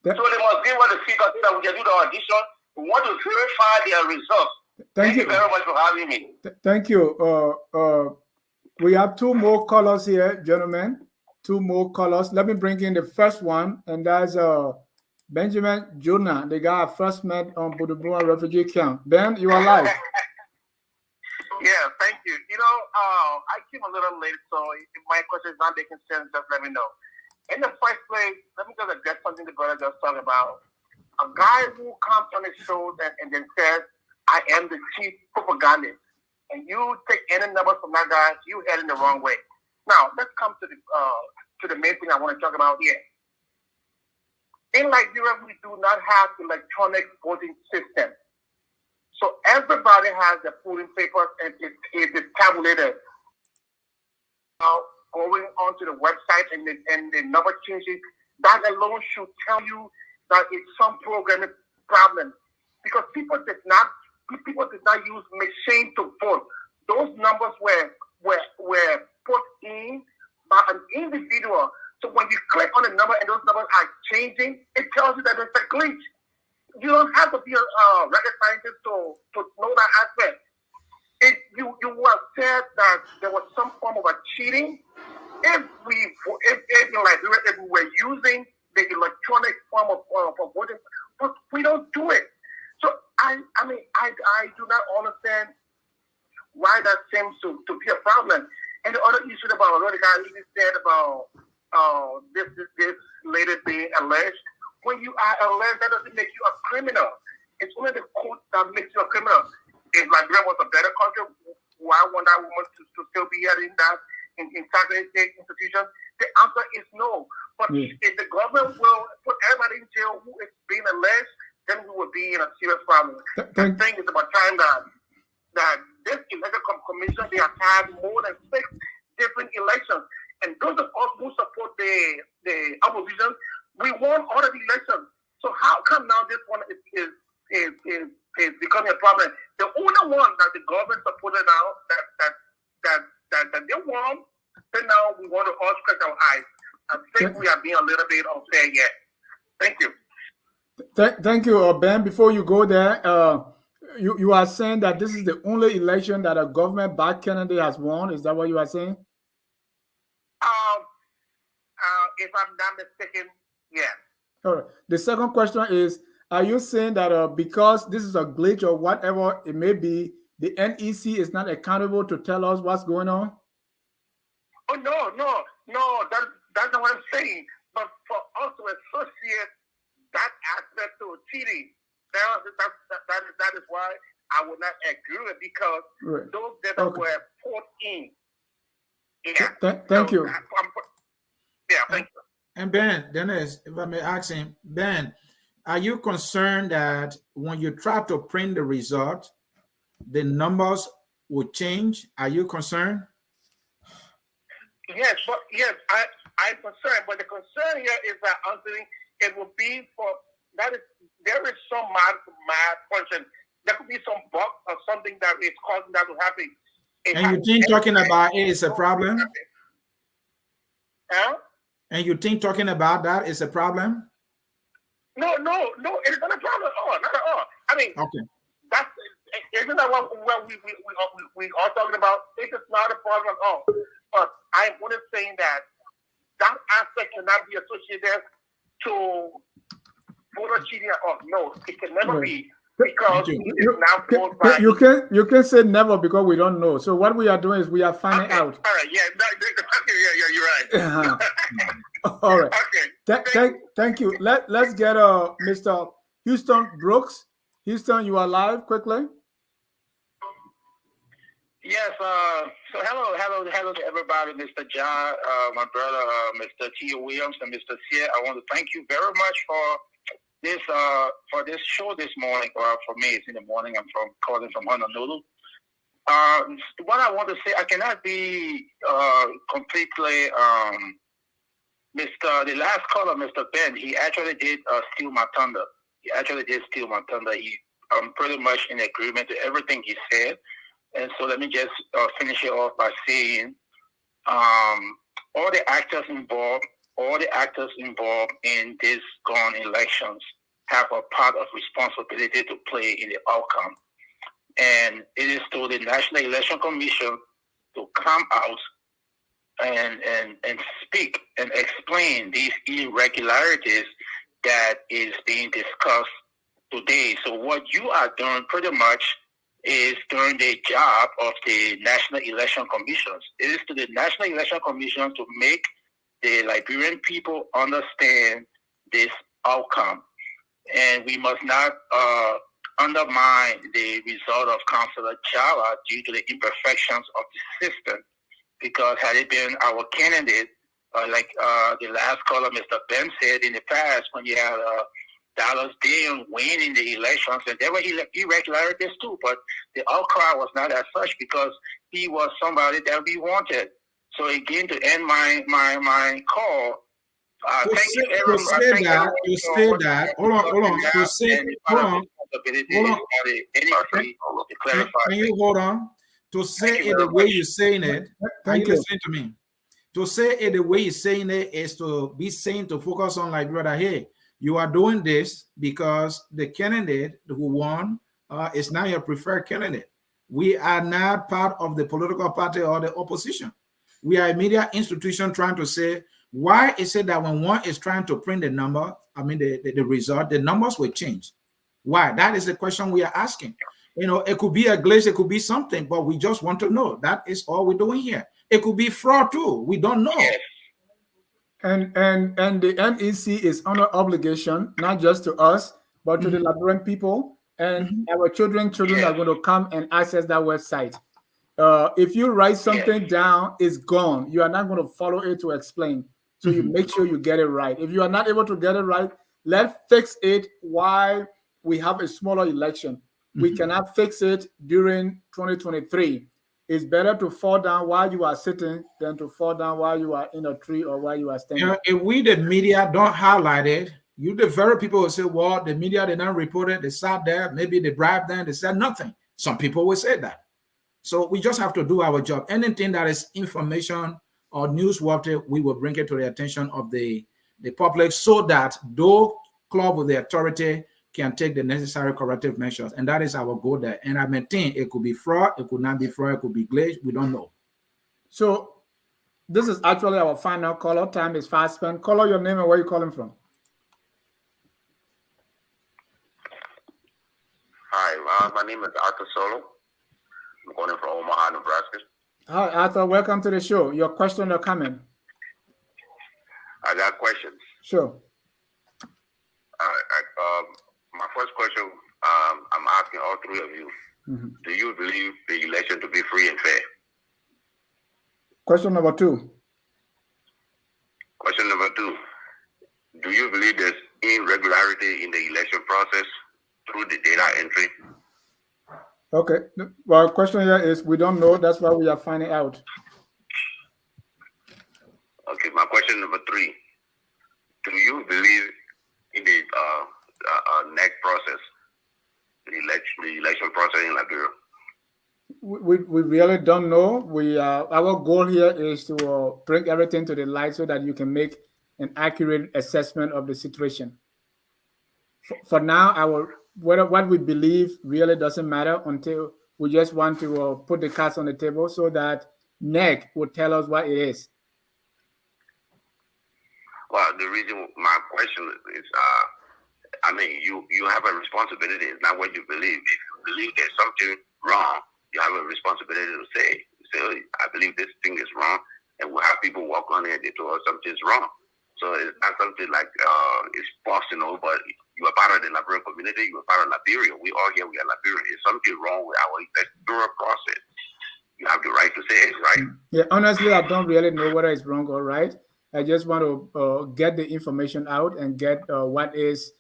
Speaker 7: So they must give us the figures so that we can do the audition. We want to verify their results. Thank you very much for having me.
Speaker 1: Thank you. We have two more callers here, gentlemen. Two more callers. Let me bring in the first one, and that's Benjamin Jonah, the guy I first met on Budubuwa refugee camp. Ben, you are live.
Speaker 7: Yeah, thank you. I came a little late, so if my question is not making sense, just let me know. In the first place, let me just address something the brother just talked about. A guy who comes on the show and then says, I am the chief propagandist, and you take any numbers from that guy, you head in the wrong way. Now, let's come to the main thing I want to talk about here. In Nigeria, we do not have electronic voting system. So everybody has the polling papers and it is tabulated. Going onto the website and the number changes, that alone should tell you that it's some programming problem, because people did not use machine to vote. Those numbers were put in by an individual. So when you click on the number and those numbers are changing, it tells you that it's a glitch. You don't have to be a rocket scientist to know that aspect. You were said that there was some form of a cheating. If we were using the electronic form of voting, but we don't do it. So I do not understand why that seems to be a problem. And the other issue about what the guy even said about this lady being alleged. When you are alleged, that doesn't make you a criminal. It's only the court that makes you a criminal. If Nigeria was a better country, why want that woman to still be here in Saturday state institutions? The answer is no. But if the government will put everybody in jail who is being alleged, then we will be in a serious problem. I think it's about time that this election commission, they have had more than 6 different elections. And those of us who support the opposition, we won all of the elections. So how come now this one is becoming a problem? The only one that the government supported now that they won, then now we want to all scratch our eyes. I think we are being a little bit unfair yet. Thank you.
Speaker 1: Thank you, Ben. Before you go there, you are saying that this is the only election that a government-backed candidate has won. Is that what you are saying?
Speaker 7: If I'm not mistaken, yes.
Speaker 1: All right. The second question is, are you saying that because this is a glitch or whatever it may be, the NEC is not accountable to tell us what's going on?
Speaker 7: Oh, no, that's not what I'm saying. But for us to associate that aspect to cheating, that is why I would not agree with it, because those data were put in. Yeah.
Speaker 1: Thank you.
Speaker 7: Yeah, thank you.
Speaker 3: And Ben, Dennis, if I may ask him, Ben, are you concerned that when you try to print the result, the numbers will change? Are you concerned?
Speaker 7: Yes, I'm concerned. But the concern here is that it will be there is some malfunction. There could be some bug or something that is causing that to happen.
Speaker 3: And you think talking about it is a problem?
Speaker 7: Huh?
Speaker 3: And you think talking about that is a problem?
Speaker 7: No, it's not a problem at all. Not at all. I mean, okay. Isn't that what we are talking about? It is not a problem at all. But I'm only saying that aspect cannot be associated to voter cheating at all. No, it can never be. because it's not forced by.
Speaker 1: You can say never because we don't know. So what we are doing is we are finding out.
Speaker 7: All right. Yeah. You're right.
Speaker 1: All right.
Speaker 7: Okay.
Speaker 1: Thank you. Let's get Mr. Houston Brooks. Houston, you are live quickly.
Speaker 9: Yes. So hello to everybody, Mr. John, my brother, Mr. T. Williams, and Mr. Sia. I want to thank you very much for this show this morning. Well, for me, it's in the morning. I'm calling from Honolulu. What I want to say, I cannot be completely the last caller, Mr. Ben. He actually did steal my thunder. I'm pretty much in agreement to everything he said. And so let me just finish it off by saying all the actors involved in these gone elections have a part of responsibility to play in the outcome. And it is to the National Election Commission to come out and speak and explain these irregularities that is being discussed today. So what you are doing pretty much is doing the job of the National Election Commissions. It is to the National Election Commission to make the Liberian people understand this outcome. And we must not undermine the result of Councillor Jala due to the imperfections of the system, because had it been our candidate, like the last caller, Mr. Ben, said in the past, when you had Darius Dillon winning the elections, and there were irregularities too, but the outcry was not as such because he was somebody that we wanted. So again, to end my call, thank you everyone.
Speaker 3: Can you hold on? To say it the way you're saying it, are you listening to me? To say it the way you're saying it is to be saying to focus on, like, brother, hey, you are doing this because the candidate who won is now your preferred candidate. We are not part of the political party or the opposition. We are a media institution trying to say, why is it that when one is trying to print the number, the result, the numbers will change? Why? That is the question we are asking. You know, it could be a glitch, it could be something, but we just want to know. That is all we're doing here. It could be fraud too. We don't know.
Speaker 1: And the NEC is under obligation, not just to us, but to the Liberian people. And our children are going to come and access that website. If you write something down, it's gone. You are not going to follow it to explain. So you make sure you get it right. If you are not able to get it right, let's fix it while we have a smaller election. We cannot fix it during 2023. It's better to fall down while you are sitting than to fall down while you are in a tree or while you are standing.
Speaker 3: You know, if we, the media, don't highlight it, you, the very people will say, well, the media did not report it. They sat there. Maybe they bribed them. They said nothing. Some people will say that. So we just have to do our job. Anything that is information or newsworthy, we will bring it to the attention of the public so that those club with the authority can take the necessary corrective measures. And that is our goal there. And I maintain it could be fraud, it could not be fraud, it could be glitch. We don't know.
Speaker 1: So this is actually our final caller. Time is fast spent. Caller, your name and where you're calling from.
Speaker 7: Hi, my name is Arthur Solo. I'm calling from Omaha, Nebraska.
Speaker 1: Hi, Arthur. Welcome to the show. Your question or comment?
Speaker 7: I got questions.
Speaker 1: Sure.
Speaker 7: My first question, I'm asking all three of you. Do you believe the election to be free and fair?
Speaker 1: Question number two.
Speaker 7: Question number two. Do you believe there's irregularity in the election process through the data entry?
Speaker 1: Okay. Well, question here is we don't know. That's why we are finding out.
Speaker 7: Okay. My question number three. Do you believe in the NEC process, the election process in Liberia?
Speaker 1: We really don't know. Our goal here is to bring everything to the light so that you can make an accurate assessment of the situation. For now, what we believe really doesn't matter until we just want to put the cards on the table so that NEC will tell us what it is.
Speaker 7: Well, the reason my question is, mean, you have a responsibility. It's not what you believe. If you believe there's something wrong, you have a responsibility to say, I believe this thing is wrong, and we'll have people walk on it. They told us something's wrong. So it's not something like it's personal, but you are part of the Liberian community. You are part of Liberia. We all here. We are Liberian. If something wrong with our electoral process, you have the right to say it, right?
Speaker 1: Yeah, honestly, I don't really know whether it's wrong or right. I just want to get the information out and get what is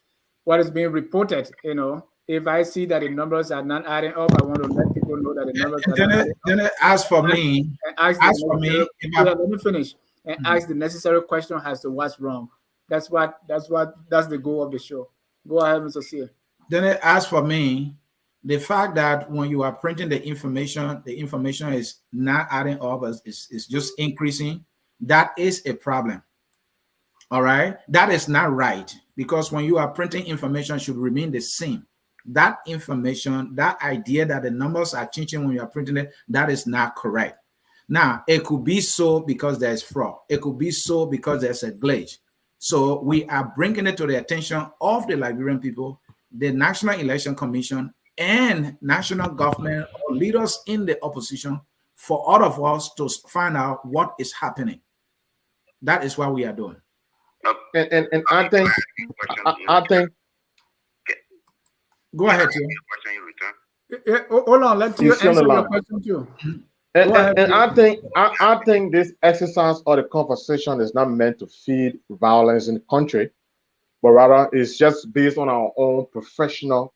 Speaker 1: being reported. You know, if I see that the numbers are not adding up, I want to let people know that the numbers are not adding up.
Speaker 3: Then as for me,
Speaker 1: Let me finish and ask the necessary question as to what's wrong. That's the goal of the show. Go ahead, Mr. Sear.
Speaker 3: Then as for me, the fact that when you are printing the information is not adding up, is just increasing, that is a problem. All right, that is not right, because when you are printing information should remain the same. That information, that idea that the numbers are changing when you are printing it, that is not correct. Now, it could be so because there's fraud. It could be so because there's a glitch. So we are bringing it to the attention of the Liberian people, the National Election Commission, and national government or leaders in the opposition, for all of us to find out what is happening. That is what we are doing.
Speaker 2: And I think
Speaker 3: go ahead, Tim.
Speaker 1: Yeah, hold on, let you answer your question too.
Speaker 2: And I think this exercise or the conversation is not meant to feed violence in the country, but rather it's just based on our own professional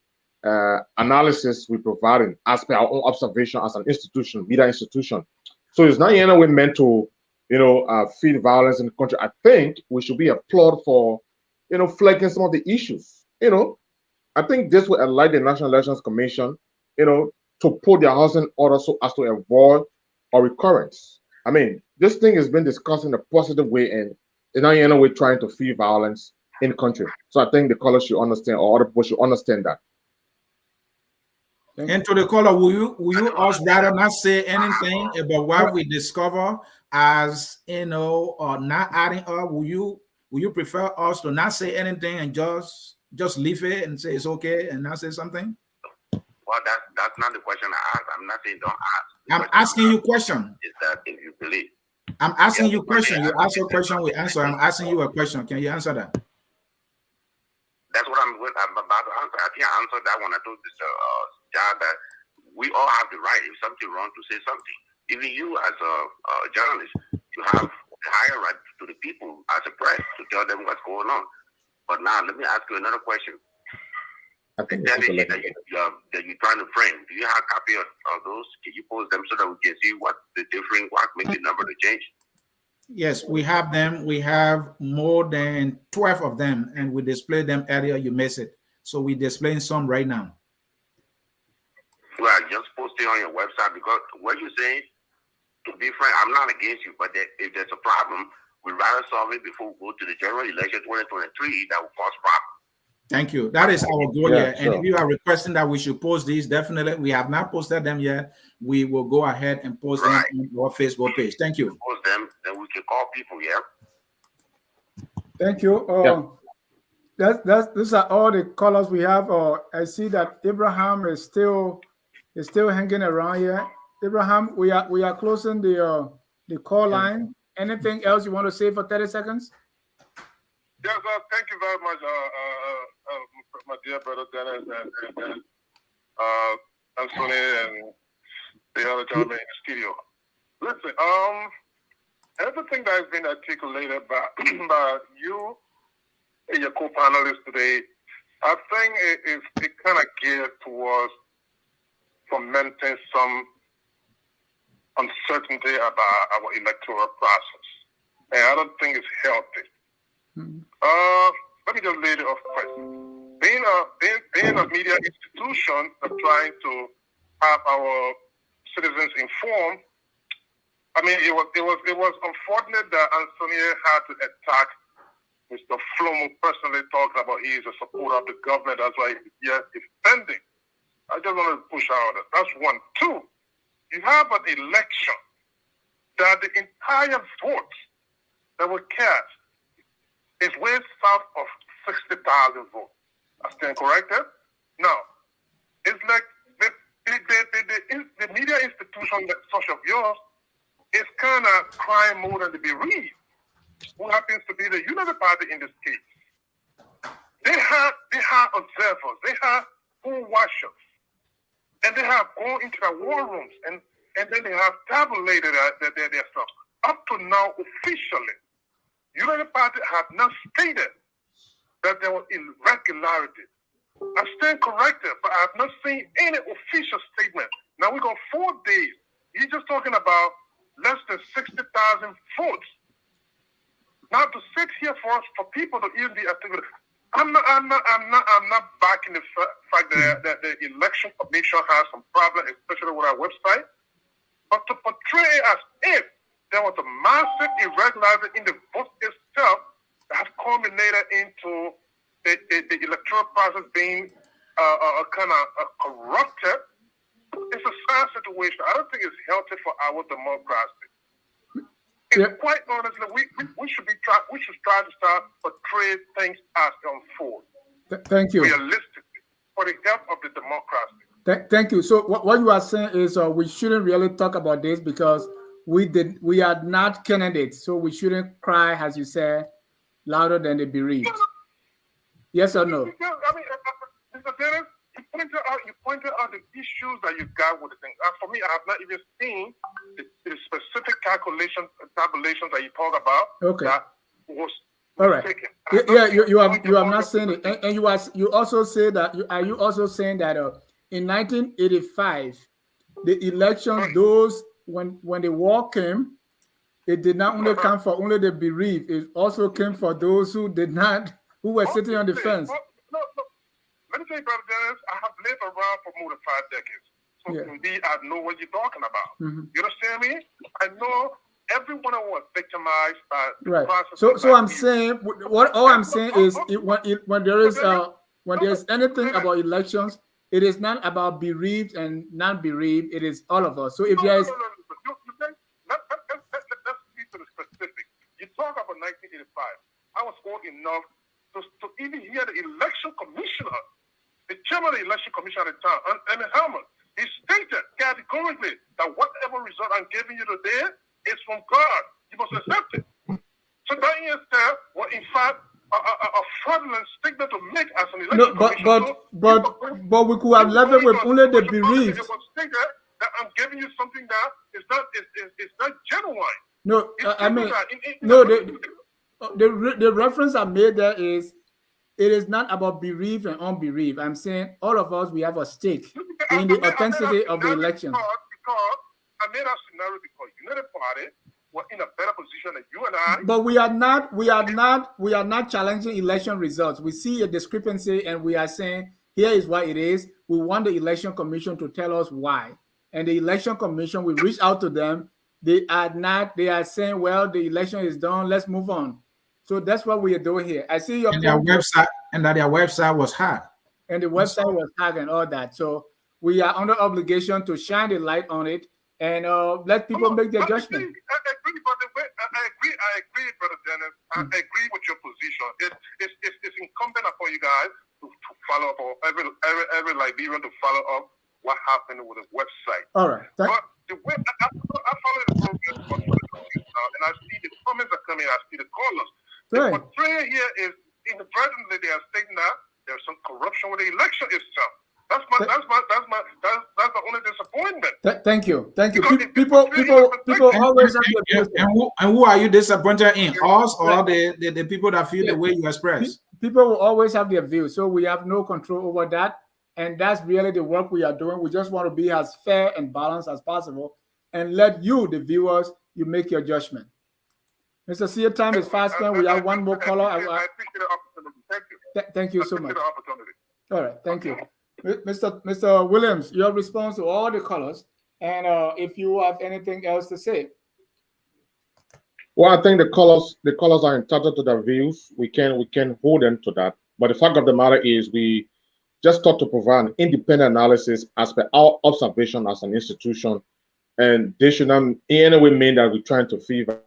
Speaker 2: analysis we providing as per our own observation as an institution, media institution. So it's not in any way meant to, feed violence in the country. I think we should be applauded for, flagging some of the issues. I think this will allow the National Elections Commission, to put their house in order so as to avoid a recurrence. I mean, this thing has been discussed in a positive way, and it's not in any way trying to feed violence in the country. So I think the caller should understand, or other people should understand that.
Speaker 3: And to the caller, will you us rather not say anything about what we discover as or not adding up? Will you prefer us to not say anything and just leave it and say it's okay and not say something?
Speaker 7: Well, that's not the question I asked. I'm not saying don't ask.
Speaker 3: I'm asking you a question.
Speaker 7: Is that if you believe?
Speaker 3: I'm asking you a question. You ask a question, we answer. I'm asking you a question. Can you answer that?
Speaker 7: That's what I'm about to answer. I think I answered that when I told this John that we all have the right, if something wrong, to say something. Even you as a journalist, you have the higher right to the people as a press to tell them what's going on. But now let me ask you another question.
Speaker 2: I think
Speaker 7: that you're trying to frame. Do you have a copy of those? Can you post them so that we can see what the different, what makes the number to change?
Speaker 3: Yes, we have them. We have more than 12 of them, and we displayed them earlier. You missed it. So we're displaying some right now.
Speaker 7: Well, just post it on your website, because what you're saying, to be frank, I'm not against you, but if there's a problem, we'd rather solve it before we go to the general election 2023 that will cause problems.
Speaker 3: Thank you. That is our goal here.
Speaker 2: Sure.
Speaker 3: And if you are requesting that we should post these, definitely, we have not posted them yet. We will go ahead and post them on our Facebook page. Thank you.
Speaker 7: Post them, then we can call people, yeah?
Speaker 1: Thank you. These are all the callers we have. I see that Abraham is still hanging around here. Abraham, we are closing the call line. Anything else you want to say for 30 seconds?
Speaker 7: Yes, thank you very much, my dear brother Dennis and Anthony and the other gentleman in the studio. Listen, everything that has been articulated by you and your co-panelists today, I think it kind of geared towards fomenting some uncertainty about our electoral process, and I don't think it's healthy. Let me just lay it off first. Being a media institution that's trying to have our citizens informed, I mean, it was unfortunate that Anthony had to attack Mr. Flomo personally, talking about he is a supporter of the government. That's why he's defending. I just want to push out that. That's one. Two, you have an election that the entire votes that were cast is way south of 60,000 votes. I stand corrected. Now, it's like the media institution such of yours is kind of crying more than the bereaved, who happens to be the United Party in this case. They have observers, they have poll watchers, and they have gone into the war rooms and then they have tabulated their stuff. Up to now, officially, United Party have not stated that there was irregularity. I stand corrected, but I have not seen any official statement. Now we got 4 days. You're just talking about less than 60,000 votes. Now to sit here for people to even be active. I'm not backing the fact that the election commission has some problem, especially with our website. But to portray it as if there was a massive irregularity in the vote itself that has culminated into the electoral process being kind of corrupted, it's a sad situation. I don't think it's healthy for our democracy. Quite honestly, we should try to start portray things as they unfold.
Speaker 1: Thank you.
Speaker 7: Realistically, for the health of the democracy.
Speaker 1: Thank you. So what you are saying is we shouldn't really talk about this because we are not candidates, so we shouldn't cry, as you said, louder than the bereaved. Yes or no?
Speaker 7: I mean, Mr. Dennis, you pointed out the issues that you got with the thing. For me, I have not even seen the specific tabulations that you talk about.
Speaker 1: Okay.
Speaker 7: That was
Speaker 1: all right.
Speaker 7: taken.
Speaker 1: Yeah, you have not seen it, and you also say that are you also saying that in 1985, the elections, those when the war came, it did not only come for only the bereaved, it also came for those who did not, who were sitting on the fence.
Speaker 7: No. Let me tell you, Brother Dennis, I have lived around for more than 5 decades. So indeed, I know what you're talking about.
Speaker 1: Mm-hmm.
Speaker 7: You understand me? I know everyone was victimized by the
Speaker 1: right.
Speaker 7: process.
Speaker 1: So I'm saying all I'm saying is when there's anything about elections, it is not about bereaved and non-bereaved. It is all of us. So if there is
Speaker 7: let's be to the specific. You talk about 1985. I was old enough to even hear the election commissioner, the chairman of the election commission at the time, Emmett Helmer, he stated categorically that whatever result I'm giving you today is from God. You must accept it. So that instead, well, in fact, a fraudulent statement to make as an election commissioner.
Speaker 1: But we could have left it with only the bereaved.
Speaker 7: It was stated that I'm giving you something that is not genuine.
Speaker 1: No, I mean, no. The reference I made there is it is not about bereaved and unbereaved. I'm saying all of us, we have a stake in the authenticity of the election.
Speaker 7: Because I made a scenario because United Party were in a better position than you and I.
Speaker 1: But we are not challenging election results. We see a discrepancy and we are saying here is what it is. We want the election commission to tell us why. And the election commission, we reach out to them. They are saying, well, the election is done. Let's move on. So that's what we are doing here. I see your
Speaker 3: website, and that their website was hacked.
Speaker 1: And the website was hacked and all that. So we are under obligation to shine the light on it and let people make their judgment.
Speaker 7: I agree, Brother Dennis. I agree with your position. It's incumbent upon you guys to follow up, or every Liberian to follow up what happened with the website.
Speaker 1: All right.
Speaker 7: But the way I follow the program now, and I see the comments are coming. I see the callers.
Speaker 1: Right.
Speaker 7: The portrayal here is inadvertently they are stating that there's some corruption with the election itself. That's the only disappointment.
Speaker 1: Thank you. People always have their views.
Speaker 3: And who are you disappointed in? Us or the people that feel the way you express?
Speaker 1: People will always have their views, so we have no control over that. And that's really the work we are doing. We just want to be as fair and balanced as possible and let you, the viewers, you make your judgment. Mr. C, your time is fast spent. We have one more caller.
Speaker 7: I appreciate the opportunity. Thank you.
Speaker 1: Thank you so much.
Speaker 7: The opportunity.
Speaker 1: All right. Thank you. Mr. Williams, your response to all the callers, and if you have anything else to say.
Speaker 2: Well, I think the callers are entitled to their views. We can hold them to that. But the fact of the matter is we just thought to provide an independent analysis as per our observation as an institution, and they should not in any way mean that we're trying to favor.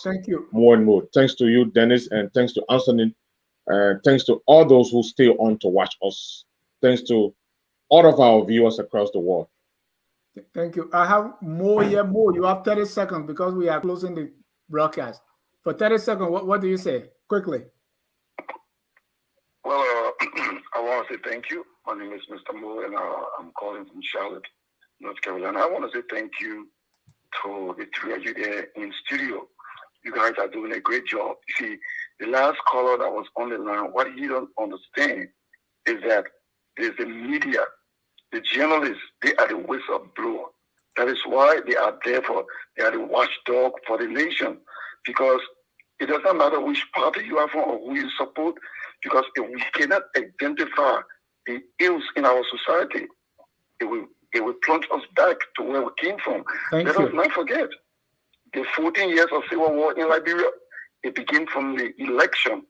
Speaker 1: Thank you.
Speaker 2: More and more. Thanks to you, Dennis, and thanks to Anthony. Thanks to all those who stay on to watch us. Thanks to all of our viewers across the world.
Speaker 1: Thank you. I have more here, more. You have 30 seconds because we are closing the broadcast. For 30 seconds, what do you say? Quickly.
Speaker 7: Well, I want to say thank you. My name is Mr. Moore, and I'm calling from Charlotte, North Carolina. I want to say thank you to the three of you there in studio. You guys are doing a great job. You see, the last caller that was on the line, what he don't understand is that there's the media, the journalists, they are the whistleblower. That is why they are there they are the watchdog for the nation. Because it doesn't matter which party you are from or who you support, because if we cannot identify the ills in our society, it will plunge us back to where we came from. Let us not forget the 14 years of civil war in Liberia. It began from the election.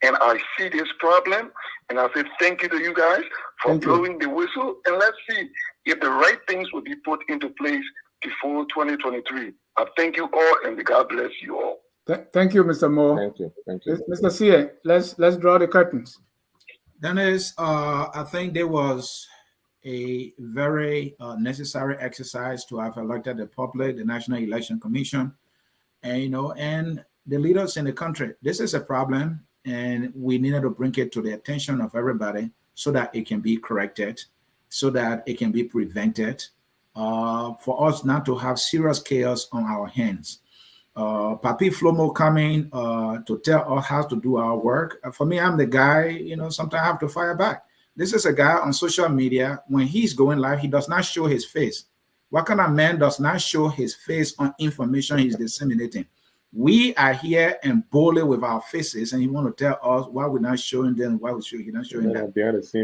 Speaker 7: And I see this problem, and I say thank you to you guys for blowing the whistle. And let's see if the right things will be put into place before 2023. I thank you all, and God bless you all.
Speaker 1: Thank you, Mr. Moore.
Speaker 2: Thank you. Thank you.
Speaker 1: Mr. CA, let's draw the curtains.
Speaker 3: Dennis, I think there was a very necessary exercise to have elected the public, the National Election Commission, and the leaders in the country. This is a problem, and we needed to bring it to the attention of everybody so that it can be corrected, so that it can be prevented, for us not to have serious chaos on our hands. Papi Flomo coming to tell us how to do our work. For me, I'm the guy, sometimes I have to fire back. This is a guy on social media. When he's going live, he does not show his face. What kind of man does not show his face on information he's disseminating? We are here and boldly with our faces, and he want to tell us why we're not showing them, why we're not showing them.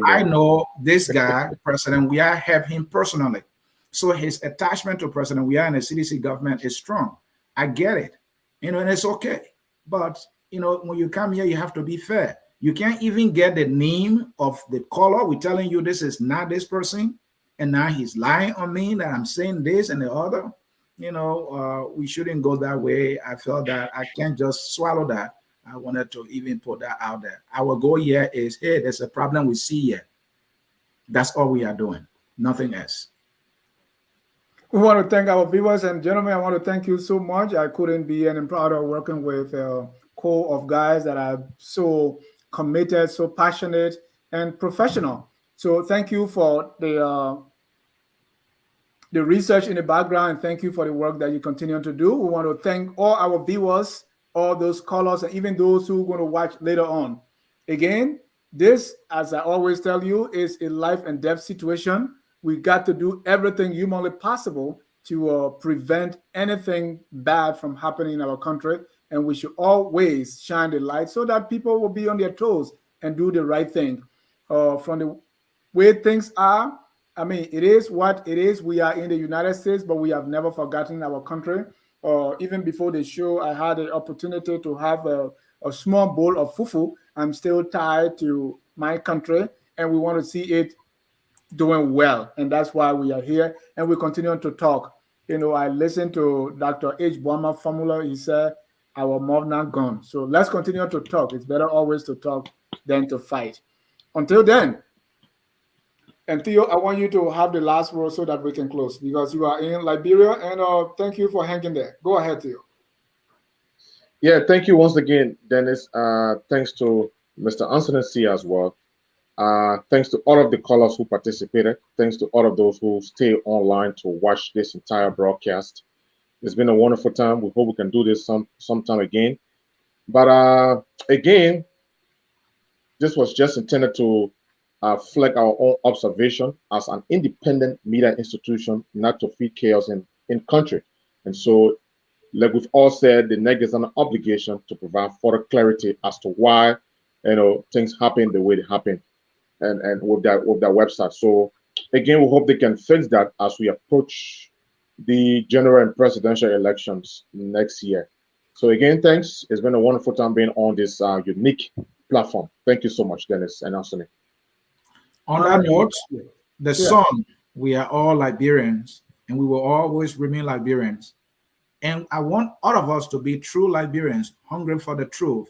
Speaker 3: I know this guy, President, we are have him personally. So his attachment to President, we are in a CDC government is strong. I get it, and it's okay. But, when you come here, you have to be fair. You can't even get the name of the caller. We're telling you this is not this person, and now he's lying on me that I'm saying this and the other. We shouldn't go that way. I felt that I can't just swallow that. I wanted to even put that out there. Our goal here is, hey, there's a problem we see here. That's all we are doing, nothing else.
Speaker 1: We want to thank our viewers, and gentlemen, I want to thank you so much. I couldn't be any prouder working with a core of guys that are so committed, so passionate, and professional. So thank you for the research in the background, and thank you for the work that you continue to do. We want to thank all our viewers, all those callers, and even those who are going to watch later on. Again, this, as I always tell you, is a life and death situation. We got to do everything humanly possible to prevent anything bad from happening in our country. And we should always shine the light so that people will be on their toes and do the right thing. From the way things are, it is what it is. We are in the United States, but we have never forgotten our country. Even before the show, I had the opportunity to have a small bowl of fufu. I'm still tied to my country, and we want to see it doing well, and that's why we are here, and we continue to talk. I listened to Dr. H. Boama formula. He said, our mouth not gone. So let's continue to talk. It's better always to talk than to fight. Until then, and Theo, I want you to have the last word so that we can close, because you are in Liberia, and thank you for hanging there. Go ahead, Theo.
Speaker 2: Yeah, thank you once again, Dennis. Thanks to Mr. Anthony C as well. Thanks to all of the callers who participated. Thanks to all of those who stay online to watch this entire broadcast. It's been a wonderful time. We hope we can do this sometime again. But again, this was just intended to flag our own observation as an independent media institution, not to feed chaos in country. And so, like we've all said, the NEC is an obligation to provide further clarity as to why things happen the way they happen. And with that website. So again, we hope they can fix that as we approach the general and presidential elections next year. So again, thanks. It's been a wonderful time being on this unique platform. Thank you so much, Dennis and Anthony.
Speaker 3: On that note, the song, we are all Liberians, and we will always remain Liberians. And I want all of us to be true Liberians, hungry for the truth.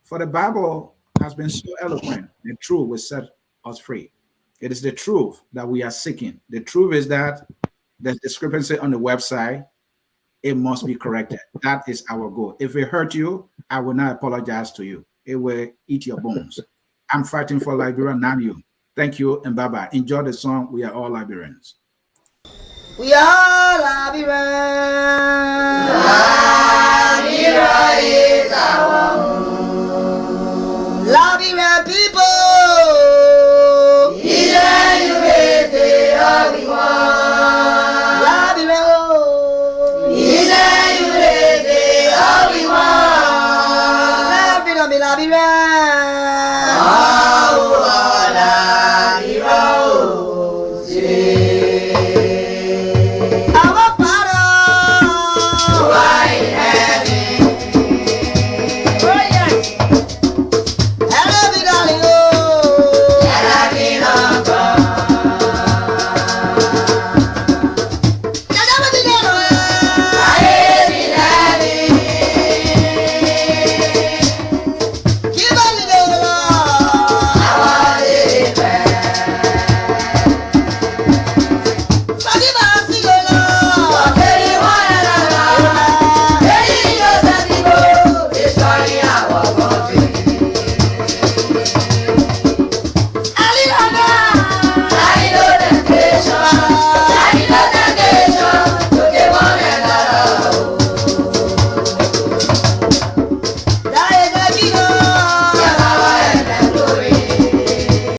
Speaker 3: For the Bible has been so eloquent. The truth will set us free. It is the truth that we are seeking. The truth is that there's discrepancy on the website. It must be corrected. That is our goal. If it hurt you, I will not apologize to you. It will eat your bones. I'm fighting for Liberia, not you. Thank you and bye-bye. Enjoy the song. We are all Liberians.
Speaker 10: We are Liberians. Liberia is our home. Liberian people. Liberia.